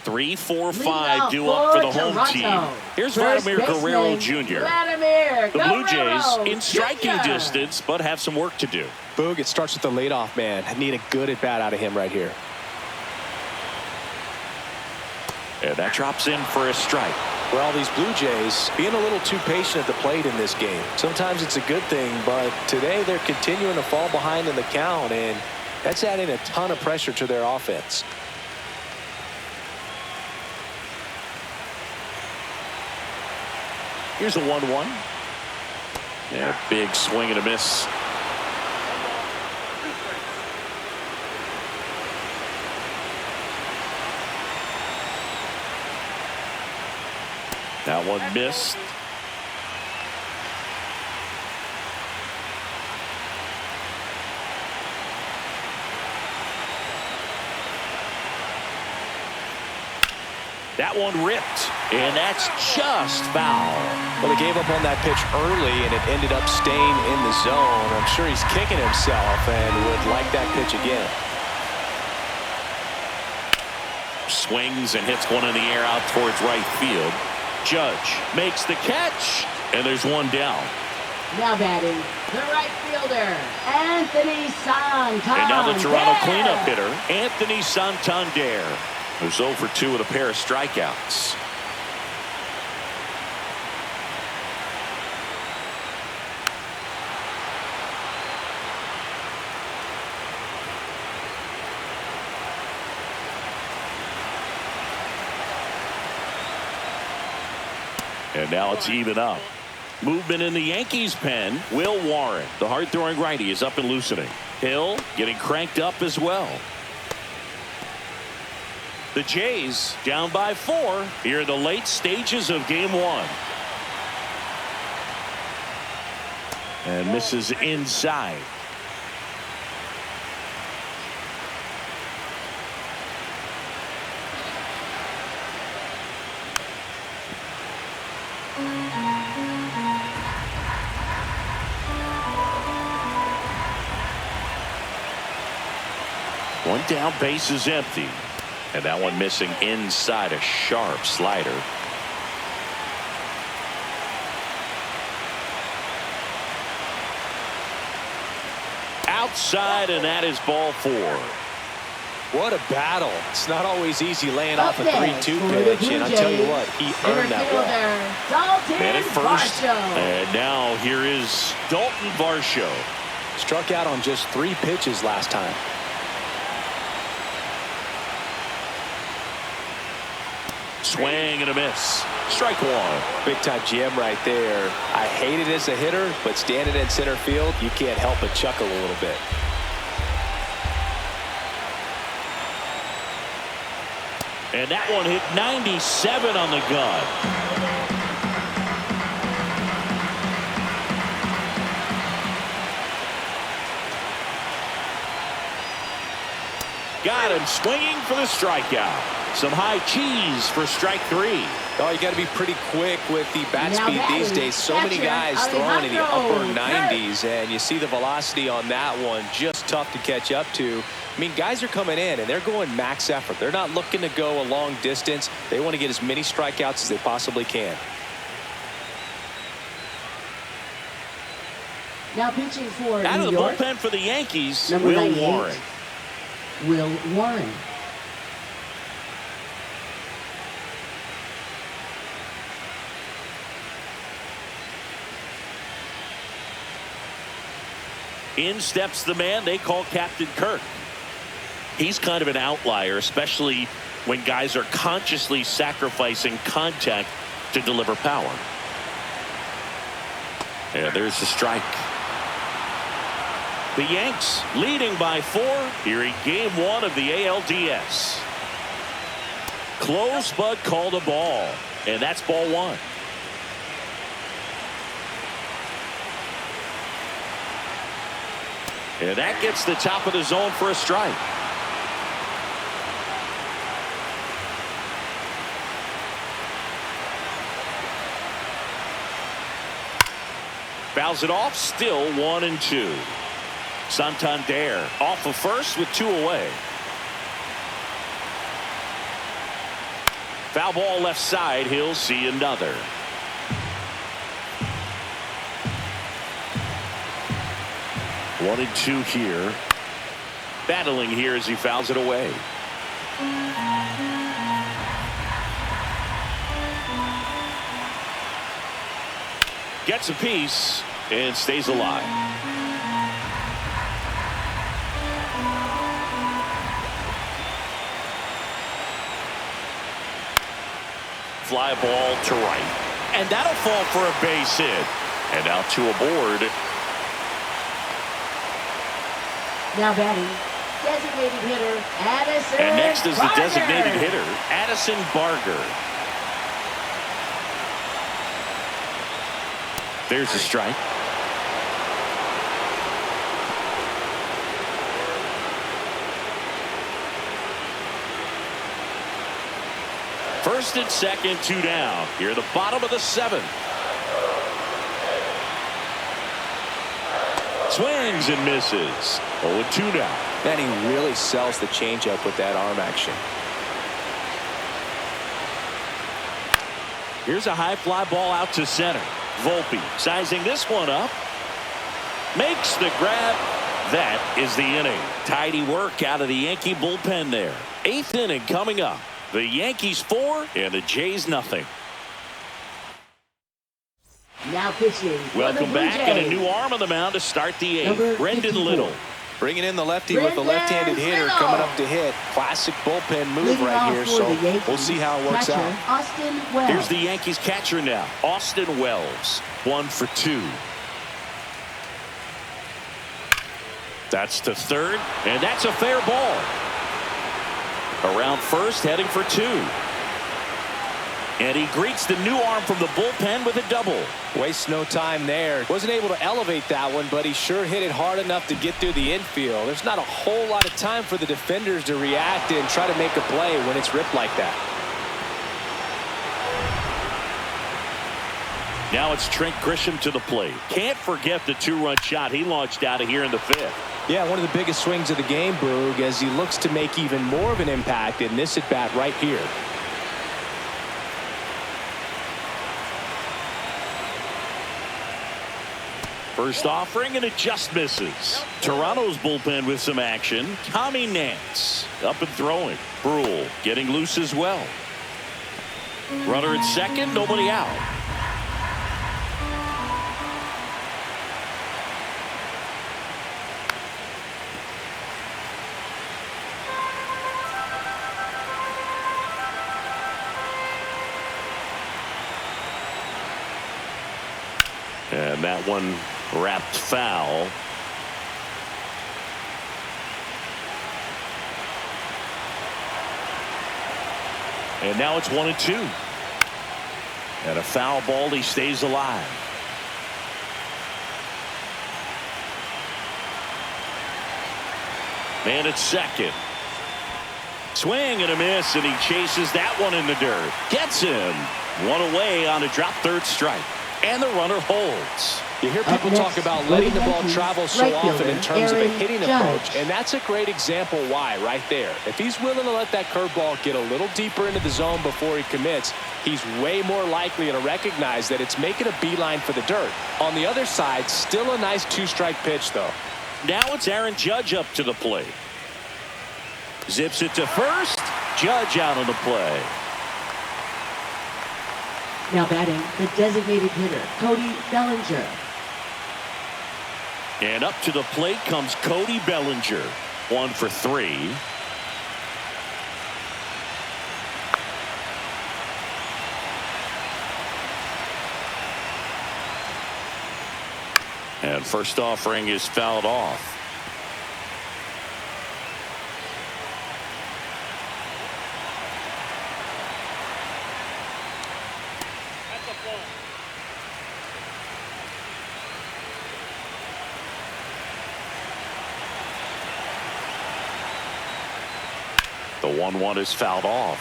3, 4, Lead 5 off due up for the for home Toronto. team. Here's First Vladimir Guerrero baseman, Jr. Vladimir The Blue Jays Guerrero in striking Jr. distance, but have some work to do. Boog, it starts with the leadoff man. I need a good at-bat out of him right here. And that drops in for a strike. Well, these Blue Jays being a little too patient at the plate in this game. Sometimes it's a good thing, but today they're continuing to fall behind in the count, and that's adding a ton of pressure to their offense. Here's a 1-1. Yeah, big swing and a miss. That one missed. That one ripped, and that's just foul. Well, he gave up on that pitch early, and it ended up staying in the zone. I'm sure he's kicking himself and would like that pitch again. swings and hits one in the air out towards right field. Judge makes the catch, and there's one down. Now batting, the right fielder, Anthony Santander. And now the Toronto cleanup hitter, Anthony Santander, who's 0 for 2 with a pair of strikeouts. And now it's even up. Movement in the Yankees pen. Will Warren, the hard-throwing righty, is up and loosening. Hill getting cranked up as well. The Jays down by 4 here in the late stages of game 1. And misses inside. One down, base is empty. And that one missing inside, a sharp slider. Outside, and that is ball 4. What a battle. It's not always easy laying off a 3-2 pitch, and I'll tell you what, he earned that one. Man at first, and now here is Dalton Varsho. Struck out on just 3 pitches last time. Swing and a miss. Strike 1. Big time gem right there. I hate it as a hitter, but standing in center field, you can't help but chuckle a little bit. And that one hit 97 on the gun. Got him swinging for the strikeout. Some high cheese for strike 3. Oh, you got to be pretty quick with the bat speed these days. So many guys throwing in the upper 90s, and you see the velocity on that one. Just tough to catch up to. I mean, guys are coming in, and they're going max effort. They're not looking to go a long distance. They want to get as many strikeouts as they possibly can. Now pitching for out New of the York, bullpen for the Yankees, number Will 98, Warren. Will Warren. In steps the man they call Captain Kirk. He's kind of an outlier, especially when guys are consciously sacrificing contact to deliver power. Yeah, there's the strike. The Yanks leading by 4 here in game 1 of the ALDS. Close but called a ball, and that's ball 1. And that gets the top of the zone for a strike. Fouls it off, still 1-2. Santander off of first with 2 away. Foul ball left side, he'll see another. One and 2 here. Battling here as he fouls it away. Gets a piece and stays alive. Fly ball to right. And that'll fall for a base hit. And now 2 aboard. Now batting, designated hitter, Addison And next is the Barger. designated hitter, Addison Barger. There's a strike. First and second, 2 down. Here at the bottom of the 7th. Swings and misses. 0-2 now. Man, he really sells the changeup with that arm action. Here's a high fly ball out to center. Volpe sizing this one up. Makes the grab. That is the inning. Tidy work out of the Yankee bullpen there. 8th inning coming up. The Yankees 4 and the Jays nothing. Now pitching. Welcome back, and a new arm on the mound to start the 8th. Brendan Little. Bringing in the lefty with the left-handed hitter coming up to hit. Classic bullpen move right here, so we'll see how it works out. Austin Wells. Here's the Yankees catcher now, Austin Wells. 1 for 2. That's to third, and that's a fair ball. Around first, heading for 2. And he greets the new arm from the bullpen with a double. Wastes no time there. Wasn't able to elevate that one, but he sure hit it hard enough to get through the infield. There's not a whole lot of time for the defenders to react and try to make a play when it's ripped like that. Now it's Trent Grisham to the plate. Can't forget the 2-run shot he launched out of here in the 5th. Yeah, one of the biggest swings of the game, Boog, as he looks to make even more of an impact in this at-bat right here. First offering, and it just misses. Toronto's bullpen with some action. Tommy Nance up and throwing. Brule getting loose as well. Runner at second, nobody out. And that one wrapped foul. And now it's 1-2. And a foul ball. He stays alive. Man at second. Swing and a miss, and he chases that one in the dirt. Gets him. One away on a drop third strike. And the runner holds. You hear people talk about letting the ball travel so often in terms of a hitting approach, and that's a great example why right there. If he's willing to let that curveball get a little deeper into the zone before he commits, he's way more likely to recognize that it's making a beeline for the dirt. On the other side, still a nice 2-strike pitch, though. Now it's Aaron Judge up to the plate. Zips it to first. Judge out on the play. Now batting, the designated hitter, Cody Bellinger. And up to the plate comes Cody Bellinger. 1 for 3. And first offering is fouled off. The 1-1 is fouled off.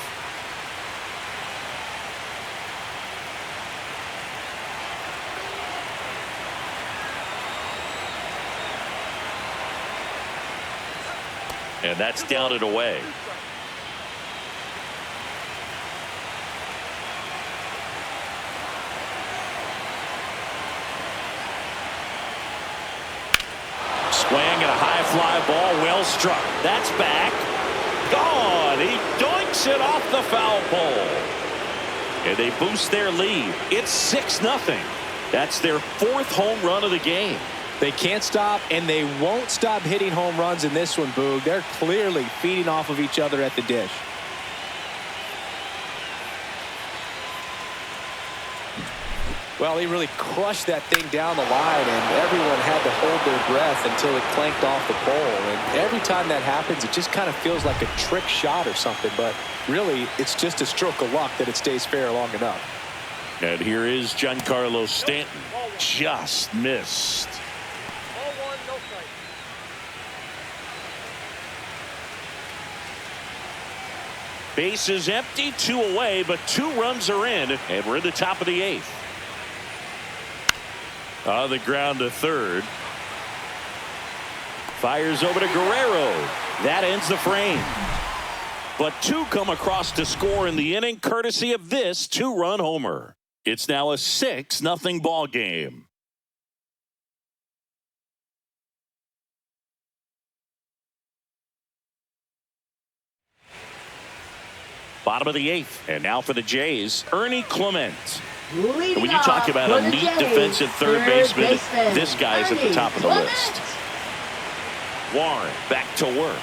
And that's down and away. Swing and a high fly ball, well struck. That's back. Gone. He doinks it off the foul pole. And they boost their lead. It's 6-0. That's their 4th home run of the game. They can't stop, and they won't stop hitting home runs in this one, Boog. They're clearly feeding off of each other at the dish. Well, he really crushed that thing down the line, and everyone had to hold their breath until it clanked off the pole. And every time that happens, it just kind of feels like a trick shot or something. But really, it's just a stroke of luck that it stays fair long enough. And here is Giancarlo Stanton. Just missed. Base is empty, 2 away, but 2 runs are in, and we're in the top of the 8th. On the ground to third. Fires over to Guerrero. That ends the frame. But two come across to score in the inning, courtesy of this two-run homer. It's now a 6-0 ball game. Bottom of the 8th, and now for the Jays, Ernie Clement. And when you talk about a neat defensive third baseman, this guy is at the top of the list. Warren back to work.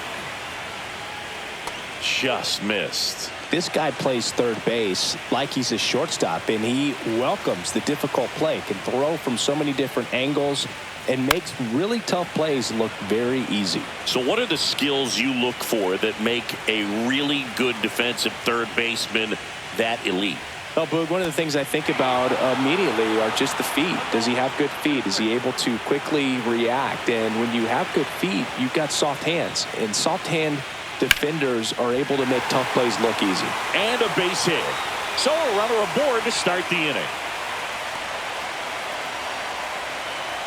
Just missed. This guy plays third base like he's a shortstop, and he welcomes the difficult play, can throw from so many different angles, and makes really tough plays look very easy. So what are the skills you look for that make a really good defensive third baseman that elite? Well, Boog, one of the things I think about immediately are just the feet. Does he have good feet? Is he able to quickly react? And when you have good feet, you've got soft hands. And soft hand defenders are able to make tough plays look easy. And a base hit. So a runner aboard to start the inning.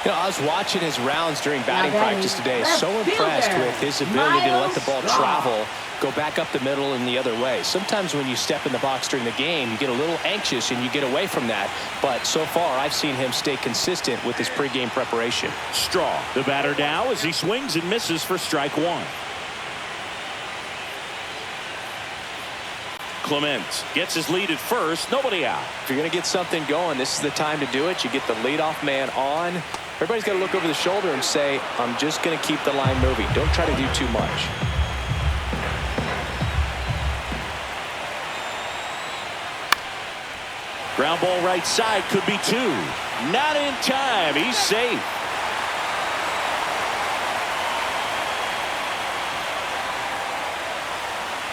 You know, I was watching his rounds during batting practice today. So impressed with his ability to let the ball travel, go back up the middle and the other way. Sometimes when you step in the box during the game, you get a little anxious and you get away from that. But so far, I've seen him stay consistent with his pregame preparation. Straw, the batter now, as he swings and misses for strike one. Clement gets his lead at first, nobody out. If you're going to get something going, this is the time to do it. You get the leadoff man on. Everybody's got to look over the shoulder and say, I'm just going to keep the line moving. Don't try to do too much. Ground ball right side, could be two. Not in time. He's safe.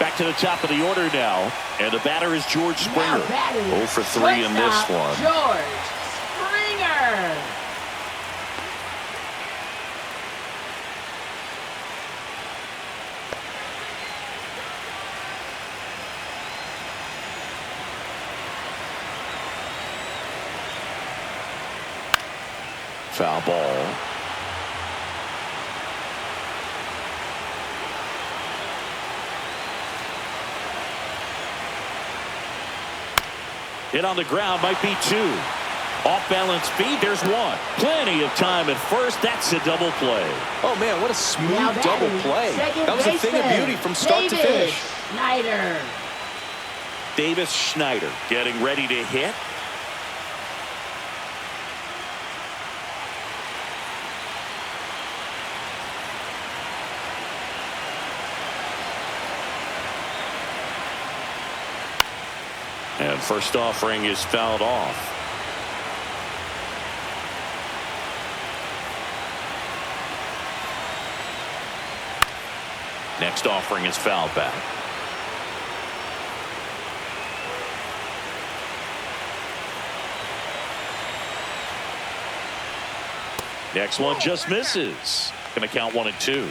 Back to the top of the order now. And the batter is George Springer. 0 for 3 in this one. George Springer. Foul ball. Hit on the ground, might be two. Off balance feet, there's one. Plenty of time at first. That's a double play. Oh man, what a smooth double play. That was a thing of beauty from start to finish. Schneider. Davis Schneider getting ready to hit. And first offering is fouled off. Next offering is fouled back. Next one just misses. Going to count 1-2.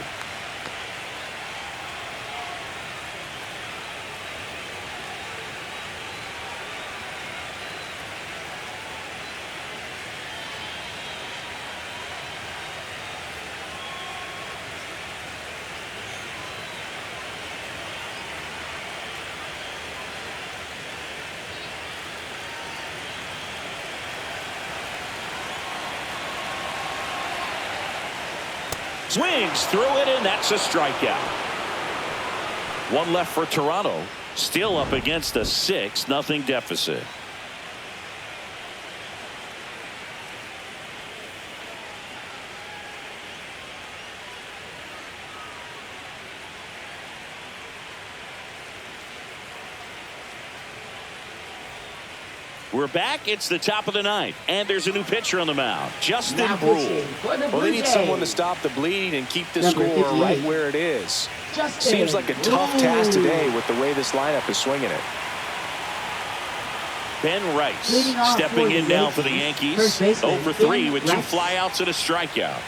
Swings through it, and that's a strikeout. One left for Toronto. Still up against a 6-0 deficit. We're back. It's the top of the 9th, and there's a new pitcher on the mound, Justin Brule. Well, they need someone to stop the bleed and keep the score right where it is. Seems like a tough task today with the way this lineup is swinging it. Ben Rice stepping in now for the Yankees. 0 for 3 with 2 flyouts and a strikeout.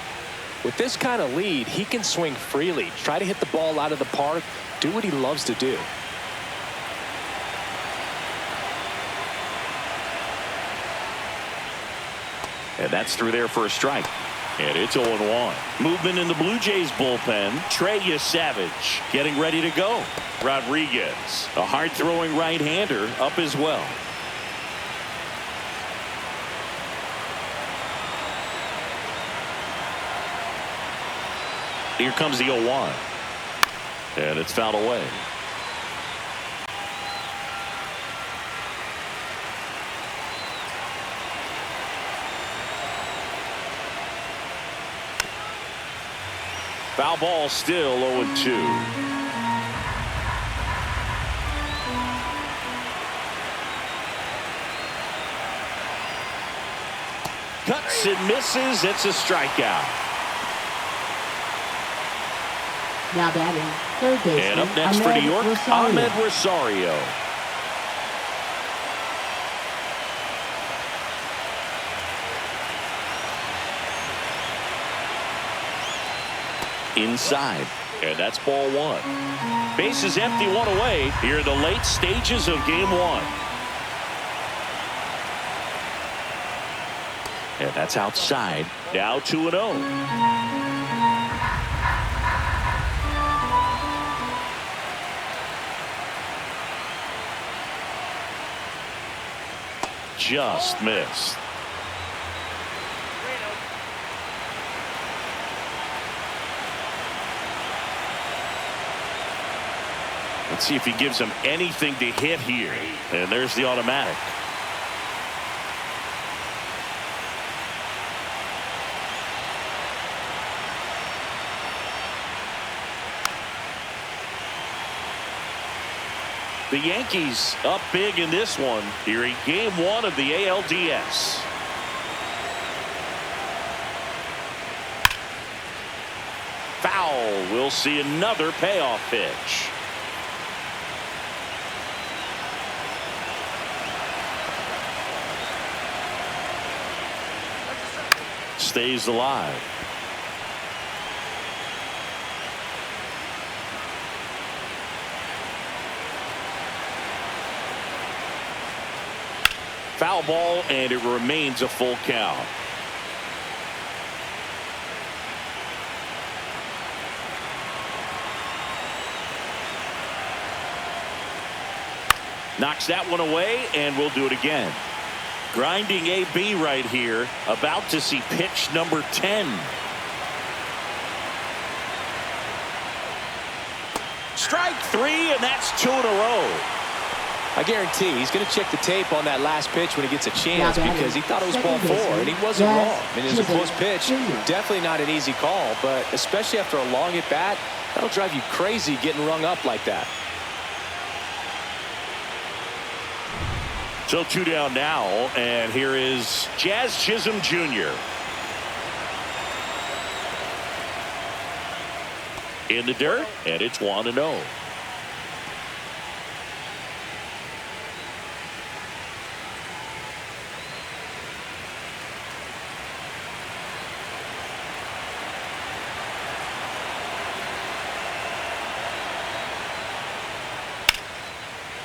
With this kind of lead, he can swing freely, try to hit the ball out of the park, do what he loves to do. And that's through there for a strike. And it's 0-1. Movement in the Blue Jays bullpen. Trey Savage getting ready to go. Rodriguez, a hard-throwing right-hander, up as well. Here comes the 0-1. And it's fouled away. Foul ball, still 0-2. Cuts and misses. It's a strikeout. Now batting, third baseman. And up next for New York, Ahmed Rosario. Inside, and that's ball one. Bases empty, one away here in the late stages of game one. And that's outside. Now 2-0. Just missed. Let's see if he gives him anything to hit here. And there's the automatic. The Yankees up big in this one here in game one of the ALDS. Foul. We'll see another payoff pitch. Stays alive. Foul ball, and it remains a full count. Knocks that one away, and we'll do it again. Grinding AB right here, about to see pitch number 10. Strike three, and that's 2 in a row. I guarantee he's going to check the tape on that last pitch when he gets a chance, because he thought it was ball four, and he wasn't wrong. I mean, it was a close pitch. Definitely not an easy call, but especially after a long at bat, that'll drive you crazy getting rung up like that. So 2 down now, and here is Jazz Chisholm Jr. in the dirt, and it's 1-0.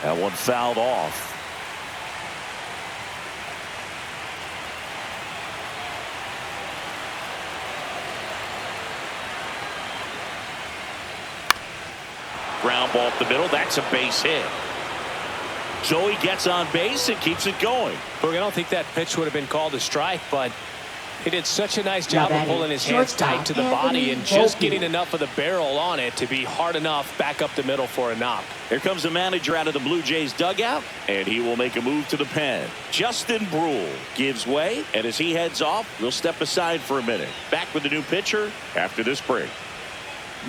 That one fouled off. Ground ball up the middle. That's a base hit. So he gets on base and keeps it going. Look, I don't think that pitch would have been called a strike, but he did such a nice job of pulling his hands tight to the body and just getting enough of the barrel on it to be hard enough back up the middle for a knock. Here comes the manager out of the Blue Jays dugout, and he will make a move to the pen. Justin Brule gives way, and as he heads off, we'll step aside for a minute. Back with the new pitcher after this break.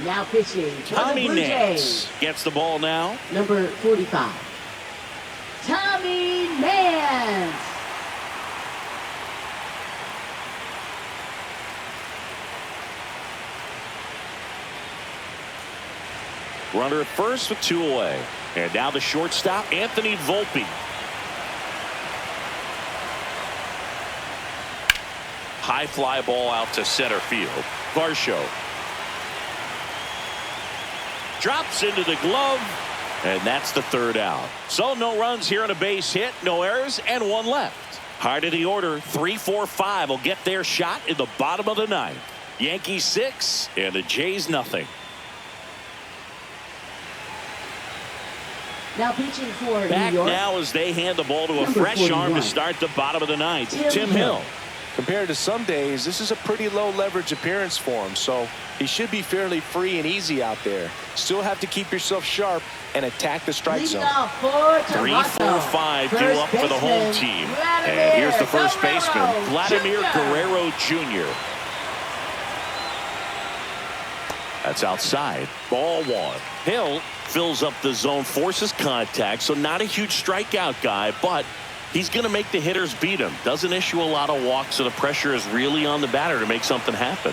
Now pitching, Tommy Blue Nance Jays. gets the ball now. Number 45, Tommy Nance. Runner at first with 2 away. And now the shortstop, Anthony Volpe. High fly ball out to center field. Varsho drops into the glove, and that's the 3rd out. So no runs here on a base hit, no errors, and 1 left. High to the order, 3-4-5 will get their shot in the bottom of the ninth. Yankees 6 and the Jays nothing. Now pitching for Back New York. now as they hand the ball to a Number fresh 41. arm to start the bottom of the ninth. Tim Tim Hill. Hill. Compared to some days, this is a pretty low leverage appearance for him, so he should be fairly free and easy out there. Still have to keep yourself sharp and attack the strike Leading zone. off for 3-4-5 due up for the home team. And here's the first baseman, Vladimir Guerrero Jr. That's outside. Ball one. Hill fills up the zone, forces contact, so not a huge strikeout guy, but he's going to make the hitters beat him. Doesn't issue a lot of walks, so the pressure is really on the batter to make something happen.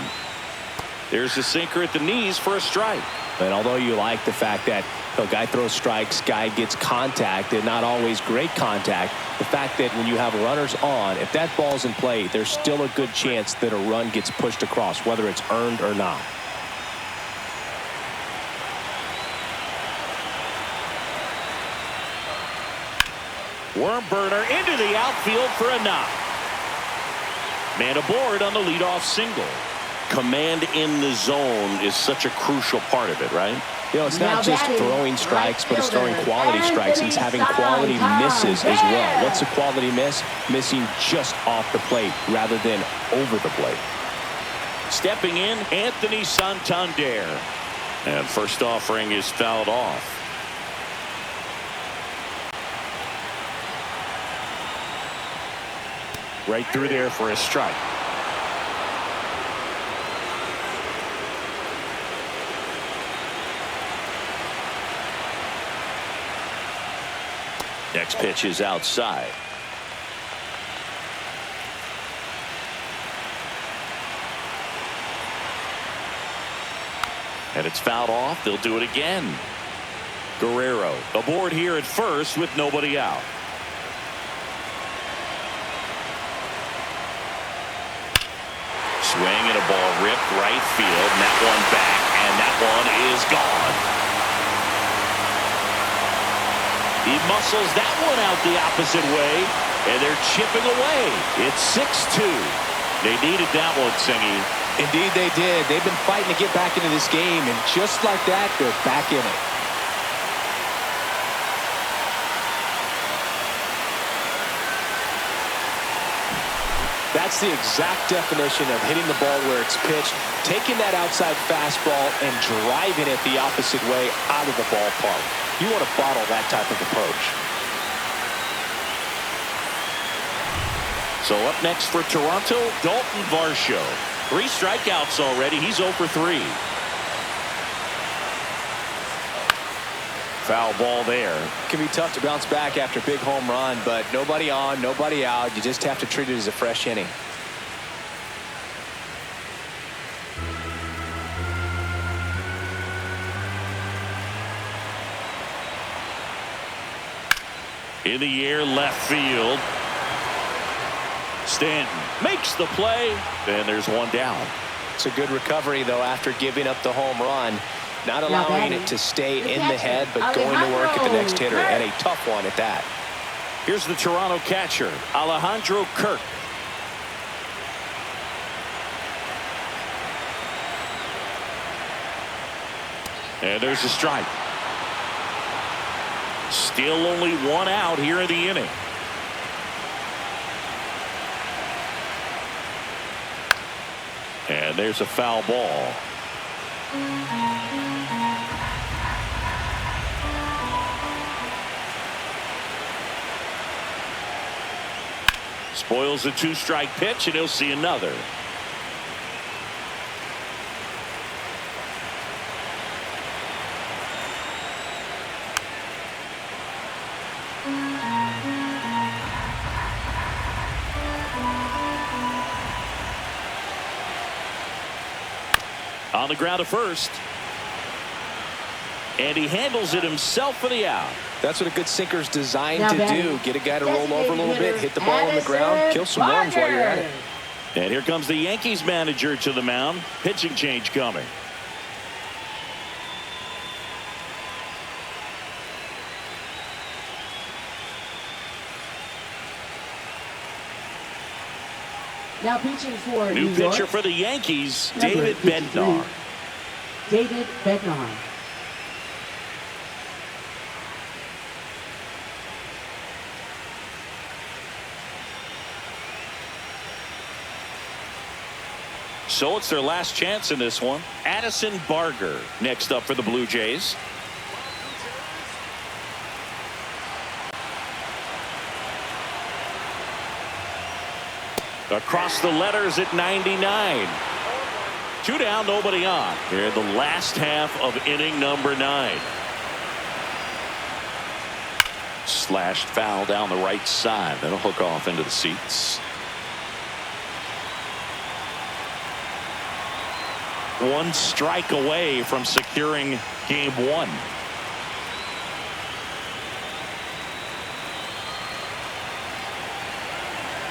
There's a sinker at the knees for a strike. And although you like the fact that a guy throws strikes, guy gets contact, and not always great contact, the fact that when you have runners on, if that ball's in play, there's still a good chance that a run gets pushed across, whether it's earned or not. Worm burner into the outfield for a knock. Man aboard on the leadoff single. Command in the zone is such a crucial part of it, right? You know, it's not just throwing strikes, but it's throwing quality strikes. It's having quality misses as well. What's a quality miss? Missing just off the plate rather than over the plate. Stepping in, Anthony Santander. And first offering is fouled off. Right through there for a strike. Next pitch is outside. And it's fouled off. They'll do it again. Guerrero aboard here at first with nobody out. Swing and a ball ripped right field, and that one back, and that one is gone. He muscles that one out the opposite way, and they're chipping away. It's 6-2. They needed that one, Singy. Indeed they did. They've been fighting to get back into this game, and just like that, they're back in it. That's the exact definition of hitting the ball where it's pitched, taking that outside fastball and driving it the opposite way out of the ballpark. You want to bottle that type of approach. So up next for Toronto, Dalton Varsho. 3 strikeouts already. He's 0 for 3. Foul ball there. It can be tough to bounce back after a big home run, but nobody on, nobody out. You just have to treat it as a fresh inning. In the air, left field. Stanton makes the play, and there's one down. It's a good recovery, though, after giving up the home run. Not allowing it to stay in the head, but going to work at the next hitter, and a tough one at that. Here's the Toronto catcher, Alejandro Kirk. And there's a strike. Still only 1 out here in the inning. And there's a foul ball. Spoils a 2-strike pitch, and he'll see another. On the ground to first. And he handles it himself for the out. That's what a good sinker's designed to do. Get a guy to roll over a little bit, hit the ball on the ground, kill some worms while you're at it. And here comes the Yankees manager to the mound. Pitching change coming. Now pitching for New New pitcher York, for the Yankees, number David 53, Bednar. David Bednar. So it's their last chance in this one. Addison Barger next up for the Blue Jays. Across the letters at 99. 2 down, nobody on. Here in the last half of inning number 9. Slashed foul down the right side. That'll hook off into the seats. One strike away from securing game 1.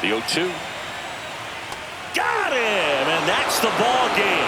The 0-2. Got him, and that's the ball game.